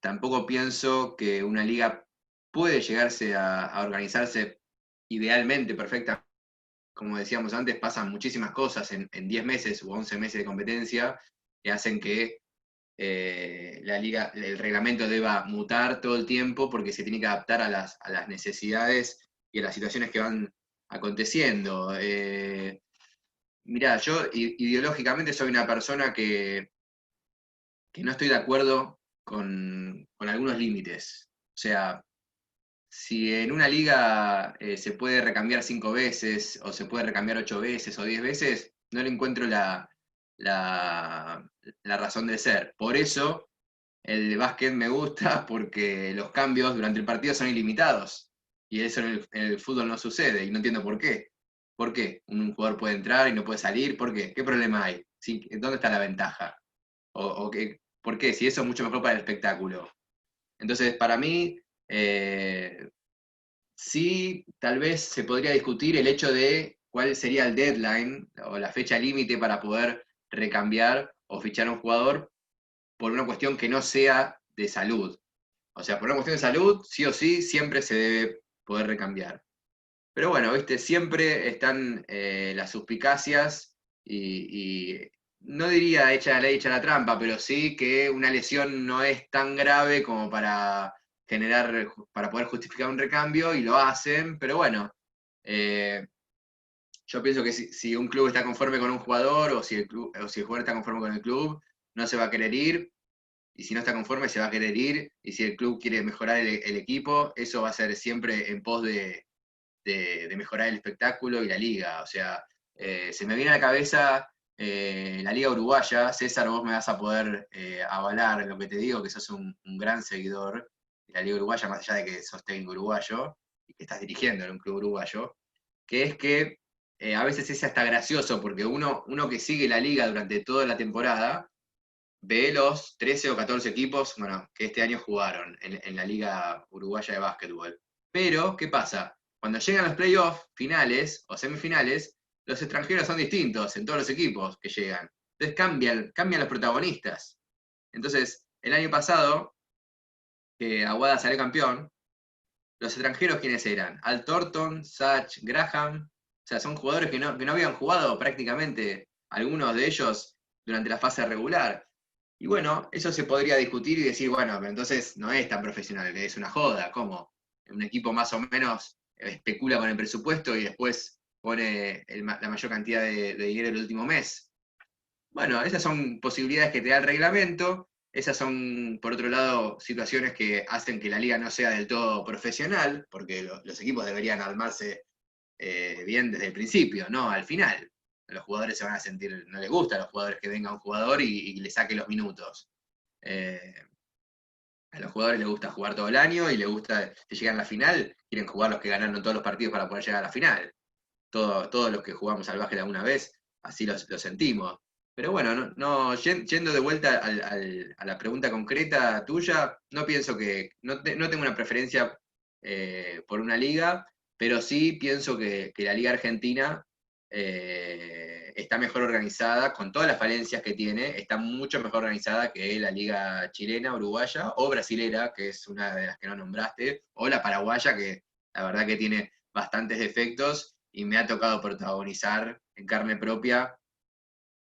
tampoco pienso que una liga puede llegarse a organizarse idealmente perfectamente. Como decíamos antes, pasan muchísimas cosas en 10 meses u 11 meses de competencia que hacen que la liga, el reglamento deba mutar todo el tiempo porque se tiene que adaptar a las necesidades y a las situaciones que van aconteciendo. Mirá, yo ideológicamente soy una persona que no estoy de acuerdo con algunos límites. O sea, si en una liga se puede recambiar 5 veces, o se puede recambiar 8 veces o 10 veces, no le encuentro la razón de ser. Por eso el básquet me gusta, porque los cambios durante el partido son ilimitados. Y eso en el fútbol no sucede, y no entiendo por qué. ¿Por qué? Un jugador puede entrar y no puede salir, ¿por qué? ¿Qué problema hay? ¿Sí? ¿Dónde está la ventaja? ¿Por qué? Si eso es mucho mejor para el espectáculo. Entonces, para mí, sí, tal vez se podría discutir el hecho de cuál sería el deadline o la fecha límite para poder recambiar o fichar a un jugador por una cuestión que no sea de salud. O sea, por una cuestión de salud, sí o sí, siempre se debe poder recambiar. Pero bueno, viste, siempre están las suspicacias y no diría hecha la ley, hecha la trampa, pero sí que una lesión no es tan grave como para para poder justificar un recambio, y lo hacen, pero bueno, yo pienso que si un club está conforme con un jugador, o si el jugador está conforme con el club, no se va a querer ir, y si no está conforme se va a querer ir, y si el club quiere mejorar el equipo, eso va a ser siempre en pos de mejorar el espectáculo y la liga. O sea, se me viene a la cabeza la liga uruguaya. César, vos me vas a poder avalar en lo que te digo, que sos un gran seguidor de la liga uruguaya, más allá de que sos técnico uruguayo y que estás dirigiendo en un club uruguayo, que es que a veces es hasta gracioso, porque uno que sigue la liga durante toda la temporada ve los 13 o 14 equipos, bueno, que este año jugaron en la liga uruguaya de básquetbol. Pero, ¿qué pasa? Cuando llegan los playoffs finales o semifinales, los extranjeros son distintos en todos los equipos que llegan. Entonces cambian los protagonistas. Entonces, el año pasado, que Aguada salió campeón, los extranjeros, ¿quiénes eran? Al Thornton, Sach, Graham. O sea, son jugadores que no habían jugado prácticamente, algunos de ellos, durante la fase regular. Y bueno, eso se podría discutir y decir, bueno, pero entonces no es tan profesional, es una joda. ¿Cómo? Un equipo más o menos especula con el presupuesto y después pone la mayor cantidad de dinero el último mes. Bueno, esas son posibilidades que te da el reglamento. Esas son, por otro lado, situaciones que hacen que la liga no sea del todo profesional, porque los equipos deberían armarse bien desde el principio, no al final. Los jugadores se van a sentir, no les gusta a los jugadores que venga un jugador y le saque los minutos. A los jugadores les gusta jugar todo el año y les gusta, si llegan a la final, quieren jugar los que ganaron todos los partidos para poder llegar a la final. Todos los que jugamos al básquet alguna vez, así lo sentimos. Pero bueno, yendo de vuelta a la pregunta concreta tuya, no pienso que, no tengo una preferencia por una liga, pero sí pienso que la liga argentina está mejor organizada, con todas las falencias que tiene, está mucho mejor organizada que la liga chilena, uruguaya, o brasilera, que es una de las que no nombraste, o la paraguaya, que la verdad que tiene bastantes defectos, y me ha tocado protagonizar en carne propia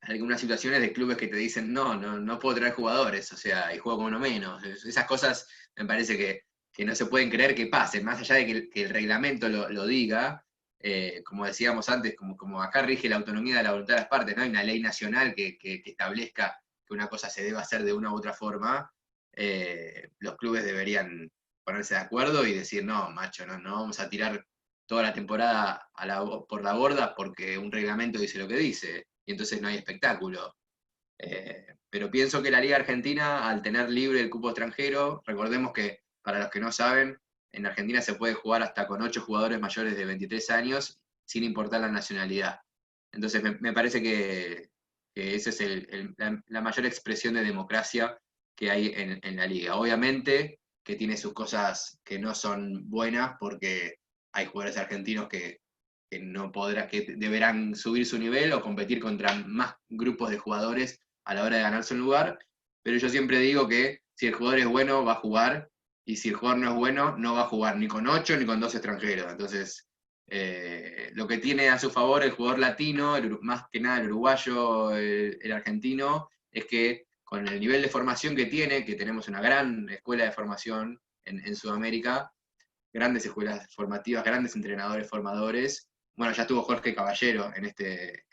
algunas situaciones de clubes que te dicen, no puedo traer jugadores, o sea, y juego con uno menos. Esas cosas me parece que no se pueden creer que pasen, más allá de que el reglamento lo diga. Como decíamos antes, como acá rige la autonomía de la voluntad de las partes, no hay una ley nacional que establezca que una cosa se deba hacer de una u otra forma. Los clubes deberían ponerse de acuerdo y decir, no, macho, no vamos a tirar toda la temporada por la borda porque un reglamento dice lo que dice, y entonces no hay espectáculo. Pero pienso que la Liga Argentina, al tener libre el cupo extranjero, recordemos que, para los que no saben, en Argentina se puede jugar hasta con 8 jugadores mayores de 23 años, sin importar la nacionalidad. Entonces me parece que esa es la mayor expresión de democracia que hay en la liga. Obviamente que tiene sus cosas que no son buenas, porque hay jugadores argentinos que deberán subir su nivel o competir contra más grupos de jugadores a la hora de ganarse un lugar, pero yo siempre digo que si el jugador es bueno, va a jugar, y si el jugador no es bueno, no va a jugar ni con 8 ni con 2 extranjeros. Entonces, lo que tiene a su favor el jugador latino, más que nada el uruguayo, el argentino, es que con el nivel de formación que tiene, que tenemos una gran escuela de formación en Sudamérica, grandes escuelas formativas, grandes entrenadores formadores, bueno, ya estuvo Jorge Caballero en este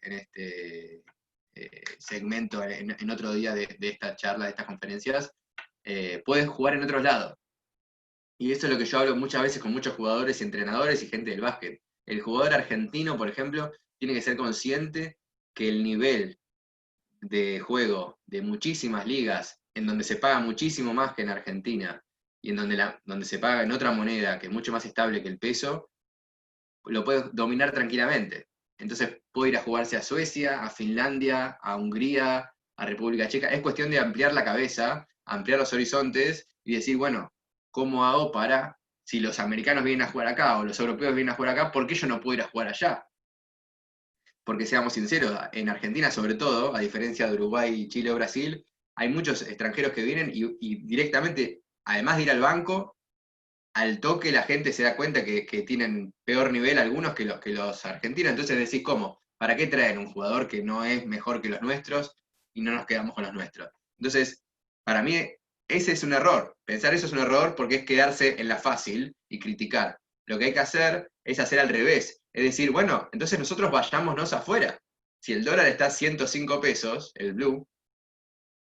segmento, en otro día de esta charla, de estas conferencias, puedes jugar en otros lados. Y eso es lo que yo hablo muchas veces con muchos jugadores y entrenadores y gente del básquet. El jugador argentino, por ejemplo, tiene que ser consciente que el nivel de juego de muchísimas ligas, en donde se paga muchísimo más que en Argentina, y en donde se paga en otra moneda que es mucho más estable que el peso, lo puede dominar tranquilamente. Entonces puede ir a jugarse a Suecia, a Finlandia, a Hungría, a República Checa. Es cuestión de ampliar la cabeza, ampliar los horizontes y decir, bueno, ¿cómo hago para, si los americanos vienen a jugar acá o los europeos vienen a jugar acá, ¿por qué yo no puedo ir a jugar allá? Porque seamos sinceros, en Argentina sobre todo, a diferencia de Uruguay, Chile o Brasil, hay muchos extranjeros que vienen y directamente, además de ir al banco, al toque la gente se da cuenta que tienen peor nivel algunos que los argentinos. Entonces decís, ¿cómo? ¿Para qué traen un jugador que no es mejor que los nuestros y no nos quedamos con los nuestros? Entonces, para mí, ese es un error. Pensar eso es un error porque es quedarse en la fácil y criticar. Lo que hay que hacer es hacer al revés. Es decir, bueno, entonces nosotros vayámonos afuera. Si el dólar está a 105 pesos, el blue,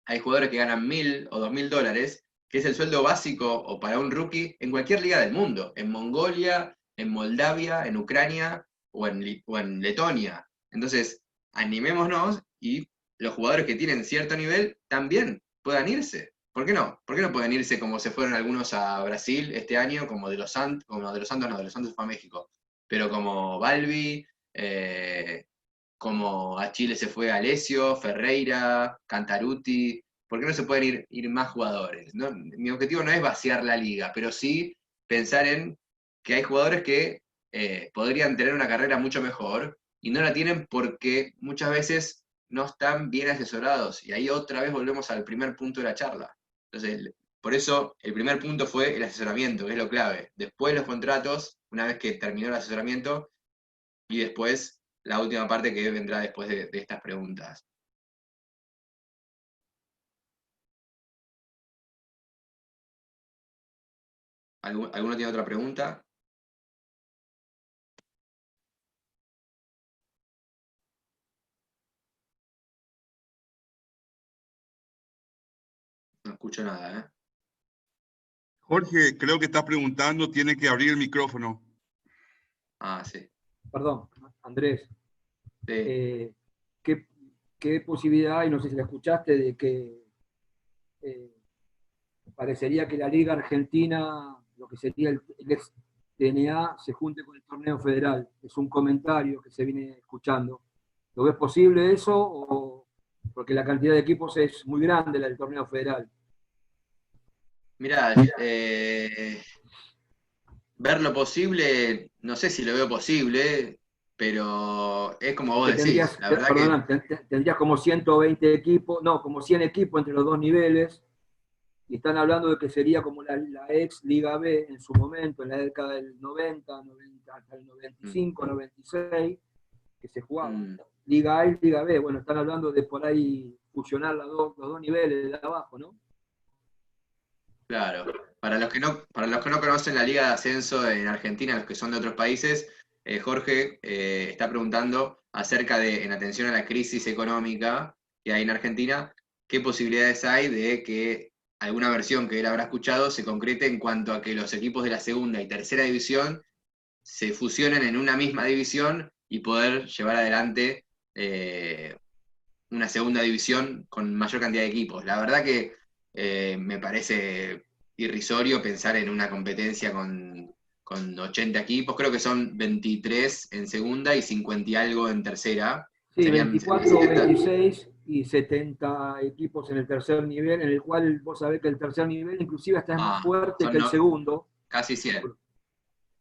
hay jugadores que ganan 1.000 o 2.000 dólares, que es el sueldo básico o para un rookie en cualquier liga del mundo, en Mongolia, en Moldavia, en Ucrania o en Letonia. Entonces, animémonos y los jugadores que tienen cierto nivel también puedan irse. ¿Por qué no? ¿Por qué no pueden irse como se fueron algunos a Brasil este año, como de los Santos fue a México, pero como Balbi, como a Chile se fue Alessio, Ferreira, Cantaruti? ¿Por qué no se pueden ir más jugadores? ¿No? Mi objetivo no es vaciar la liga, pero sí pensar en que hay jugadores que podrían tener una carrera mucho mejor y no la tienen porque muchas veces no están bien asesorados. Y ahí otra vez volvemos al primer punto de la charla. Entonces, por eso el primer punto fue el asesoramiento, que es lo clave. Después los contratos, una vez que terminó el asesoramiento, y después la última parte que vendrá después de estas preguntas. ¿Alguno tiene otra pregunta? No escucho nada, ¿eh? Jorge, creo que estás preguntando, tiene que abrir el micrófono. Ah, sí. Perdón, Andrés. Sí. ¿Qué posibilidad hay, no sé si la escuchaste, de que parecería que la Liga Argentina, lo que sería el ex TNA, se junte con el torneo federal? Es un comentario que se viene escuchando. ¿Lo ves posible eso? O porque la cantidad de equipos es muy grande, la del torneo federal? Mirá, ver lo posible, no sé si lo veo posible, pero es como vos decís. La verdad perdón, tendrías como 120 equipos, no, como 100 equipos entre los dos niveles, y están hablando de que sería como la ex Liga B en su momento, en la década del 90 hasta el 95, 96, que se jugaba. Liga A y Liga B, bueno, están hablando de por ahí fusionar los dos niveles de abajo, ¿no? Claro. Para los que no conocen la Liga de Ascenso en Argentina, los que son de otros países, Jorge está preguntando acerca de, en atención a la crisis económica que hay en Argentina, qué posibilidades hay de que alguna versión que él habrá escuchado se concrete en cuanto a que los equipos de la segunda y tercera división se fusionen en una misma división y poder llevar adelante una segunda división con mayor cantidad de equipos. La verdad que me parece irrisorio pensar en una competencia con 80 equipos, creo que son 23 en segunda y 50 y algo en tercera. Sí, Serían 24 o 26 y 70 equipos en el tercer nivel, en el cual vos sabés que el tercer nivel inclusive hasta es más fuerte que el segundo. Casi 100.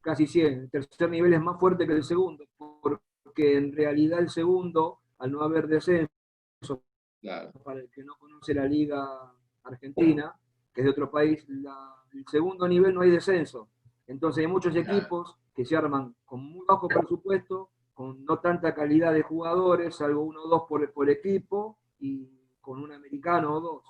Casi 100. El tercer nivel es más fuerte que el segundo, porque en realidad el segundo, al no haber descenso, claro, para el que no conoce la Liga Argentina, que es de otro país, el segundo nivel no hay descenso. Entonces hay muchos equipos que se arman con muy bajo presupuesto, con no tanta calidad de jugadores, salvo uno o dos por equipo, y con un americano o dos.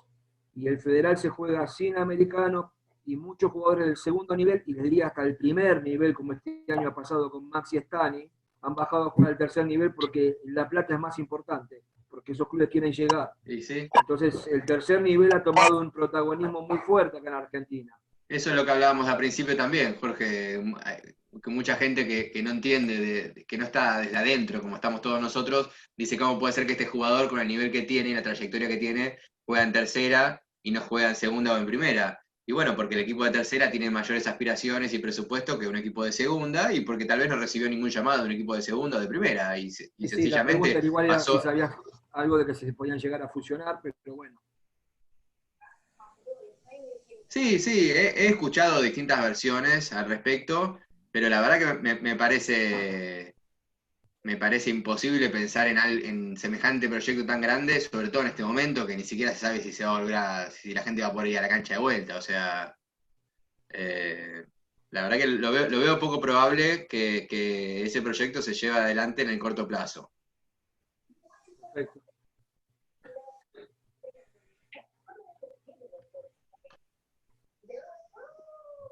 Y el federal se juega sin americano y muchos jugadores del segundo nivel, y les diría hasta el primer nivel, como este año ha pasado con Maxi Stani, han bajado a jugar al tercer nivel porque la plata es más importante, porque esos clubes quieren llegar. Y sí, Entonces, el tercer nivel ha tomado un protagonismo muy fuerte acá en Argentina. eso es lo que hablábamos al principio también, Jorge, que mucha gente que no entiende, que no está desde adentro, como estamos todos nosotros, dice cómo puede ser que este jugador con el nivel que tiene y la trayectoria que tiene, juega en tercera y no juega en segunda o en primera. Y bueno, porque el equipo de tercera tiene mayores aspiraciones y presupuesto que un equipo de segunda, y porque tal vez no recibió ningún llamado de un equipo de segunda o de primera, y Sí, la sencillamente pregunta igual era si pasó. sabías algo de que se podían llegar a fusionar, pero bueno. Sí, sí, he escuchado distintas versiones al respecto, pero la verdad que me parece imposible pensar en semejante proyecto tan grande, sobre todo en este momento que ni siquiera se sabe si se va a volver si la gente va a poder ir a la cancha de vuelta. O sea, eh, la verdad que lo veo poco probable que ese proyecto se lleve adelante en el corto plazo. Perfecto.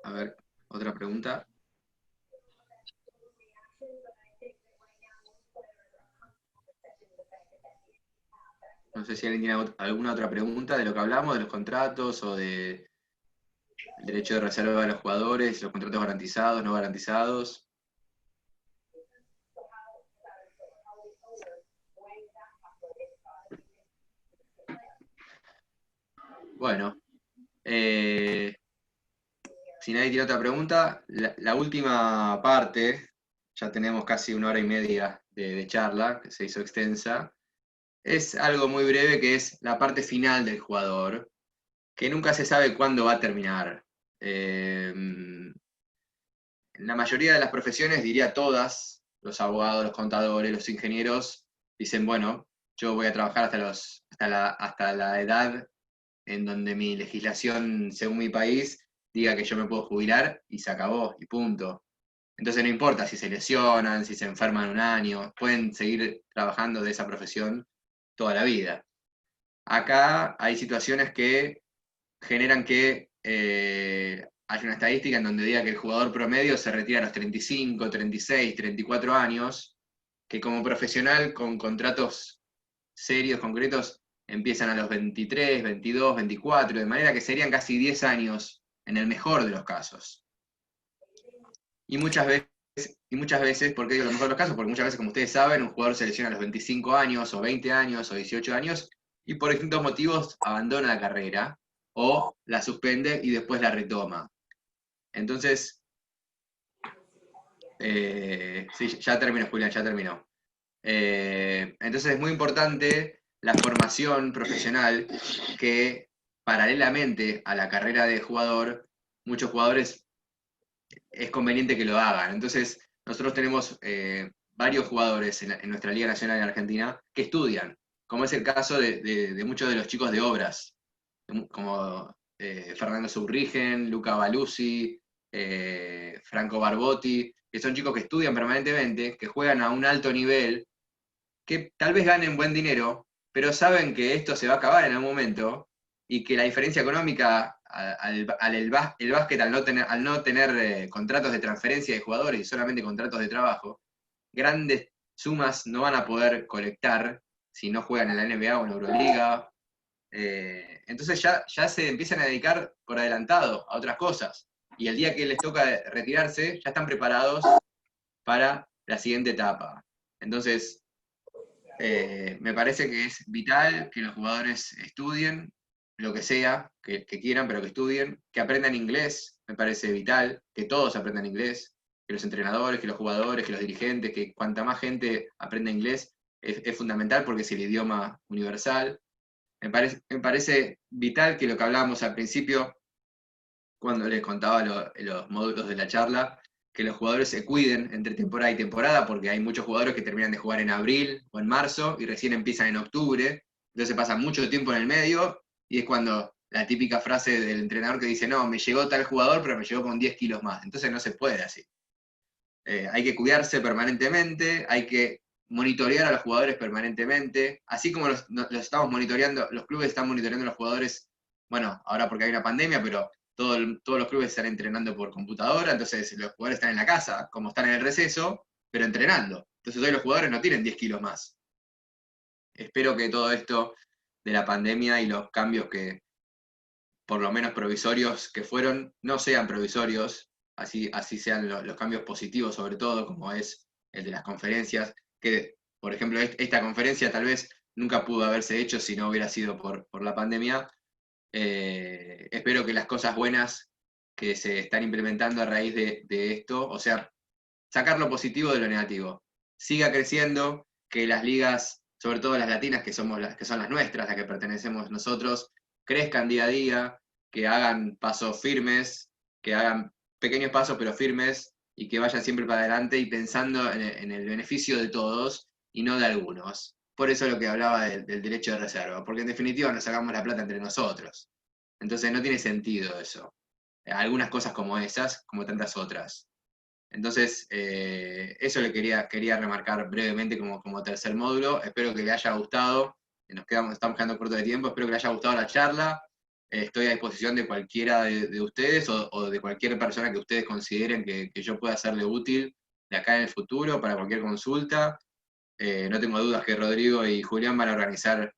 A ver, otra pregunta. No sé si alguien tiene alguna otra pregunta de lo que hablamos, de los contratos o de el derecho de reserva de los jugadores, los contratos garantizados, no garantizados. Bueno, si nadie tiene otra pregunta, la última parte, ya tenemos casi 1 hora y media de charla, que se hizo extensa, es algo muy breve que es la parte final del jugador, que nunca se sabe cuándo va a terminar. En la mayoría de las profesiones, diría todas, los abogados, los contadores, los ingenieros, dicen, bueno, yo voy a trabajar hasta la edad en donde mi legislación, según mi país, diga que yo me puedo jubilar y se acabó, y punto. Entonces no importa si se lesionan, si se enferman 1 año, pueden seguir trabajando de esa profesión toda la vida. Acá hay situaciones que generan que haya una estadística en donde diga que el jugador promedio se retira a los 35, 36, 34 años, que como profesional con contratos serios, concretos, empiezan a los 23, 22, 24, de manera que serían casi 10 años en el mejor de los casos. Y muchas veces, ¿por qué digo lo mejor de los casos? Porque muchas veces, como ustedes saben, un jugador se lesiona a los 25 años, o 20 años, o 18 años, y por distintos motivos abandona la carrera, o la suspende y después la retoma. Entonces, sí, ya terminó, Julián, ya terminó. Entonces es muy importante la formación profesional que paralelamente a la carrera de jugador, muchos jugadores es conveniente que lo hagan. Entonces nosotros tenemos varios jugadores en nuestra Liga Nacional de Argentina que estudian, como es el caso de muchos de los chicos de obras, como Fernando Surrigen, Luca Baluzzi, Franco Barbotti, que son chicos que estudian permanentemente, que juegan a un alto nivel, que tal vez ganen buen dinero, pero saben que esto se va a acabar en algún momento y que la diferencia económica el básquet al no tener contratos de transferencia de jugadores y solamente contratos de trabajo, grandes sumas no van a poder colectar si no juegan en la NBA o en la Euroliga. Entonces ya se empiezan a dedicar por adelantado a otras cosas. Y el día que les toca retirarse, ya están preparados para la siguiente etapa. Entonces, me parece que es vital que los jugadores estudien lo que sea, que quieran, pero que estudien, que aprendan inglés, me parece vital, que todos aprendan inglés, que los entrenadores, que los jugadores, que los dirigentes, que cuanta más gente aprenda inglés, es fundamental porque es el idioma universal. Me parece vital que lo que hablábamos al principio, cuando les contaba los módulos de la charla, que los jugadores se cuiden entre temporada y temporada, porque hay muchos jugadores que terminan de jugar en abril o en marzo y recién empiezan en octubre, entonces pasa mucho tiempo en el medio y es cuando la típica frase del entrenador que dice, no, me llegó tal jugador, pero me llegó con 10 kilos más. Entonces no se puede así. Hay que cuidarse permanentemente, hay que monitorear a los jugadores permanentemente, así como los estamos monitoreando, los clubes están monitoreando a los jugadores, bueno, ahora porque hay una pandemia, pero todos los clubes están entrenando por computadora, entonces los jugadores están en la casa, como están en el receso, pero entrenando. Entonces hoy los jugadores no tienen 10 kilos más. Espero que todo esto de la pandemia y los cambios que, por lo menos provisorios que fueron, no sean provisorios, así sean los cambios positivos sobre todo, como es el de las conferencias, que por ejemplo esta conferencia tal vez nunca pudo haberse hecho si no hubiera sido por la pandemia. Espero que las cosas buenas que se están implementando a raíz de esto, o sea, sacar lo positivo de lo negativo, siga creciendo, que las ligas, sobre todo las latinas, que son las nuestras, las que pertenecemos nosotros, crezcan día a día, que hagan pasos firmes, que hagan pequeños pasos pero firmes, y que vayan siempre para adelante y pensando en el beneficio de todos y no de algunos. Por eso lo que hablaba del derecho de reserva, porque en definitiva nos sacamos la plata entre nosotros. Entonces no tiene sentido eso. Algunas cosas como esas, como tantas otras. Entonces, eso le quería remarcar brevemente como tercer módulo. Espero que le haya gustado. Estamos quedando corto de tiempo. Espero que le haya gustado la charla. Estoy a disposición de cualquiera de ustedes o de cualquier persona que ustedes consideren que yo pueda serle útil de acá en el futuro para cualquier consulta. No tengo dudas que Rodrigo y Julián van a organizar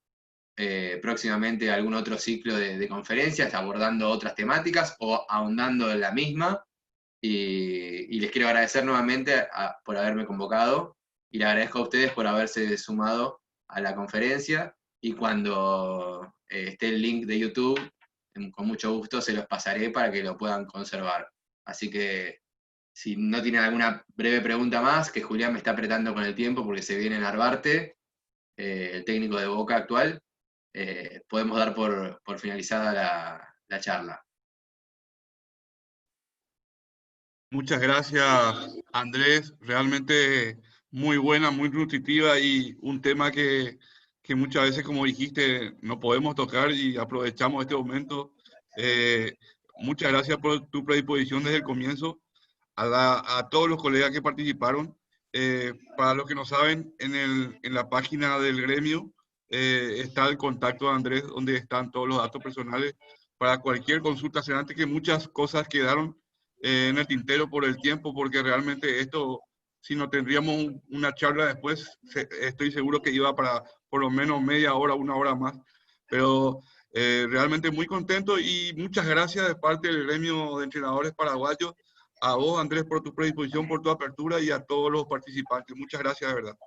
próximamente algún otro ciclo de conferencias abordando otras temáticas o ahondando en la misma. Y les quiero agradecer nuevamente por haberme convocado y le agradezco a ustedes por haberse sumado a la conferencia, y cuando esté el link de YouTube, con mucho gusto se los pasaré para que lo puedan conservar. Así que si no tienen alguna breve pregunta más, que Julián me está apretando con el tiempo porque se viene Narvarte, el técnico de Boca actual, podemos dar por finalizada la charla. Muchas gracias, Andrés. Realmente muy buena, muy nutritiva y un tema que muchas veces, como dijiste, no podemos tocar y aprovechamos este momento. Muchas gracias por tu predisposición desde el comienzo. A todos los colegas que participaron. Para los que no saben, en la página del gremio está el contacto de Andrés, donde están todos los datos personales para cualquier consulta. Antes que muchas cosas quedaron en el tintero por el tiempo, porque realmente esto, si no tendríamos una charla después, estoy seguro que iba para por lo menos media hora, una hora más. Pero realmente muy contento y muchas gracias de parte del gremio de entrenadores paraguayos. A vos, Andrés, por tu predisposición, por tu apertura y a todos los participantes. Muchas gracias, de verdad.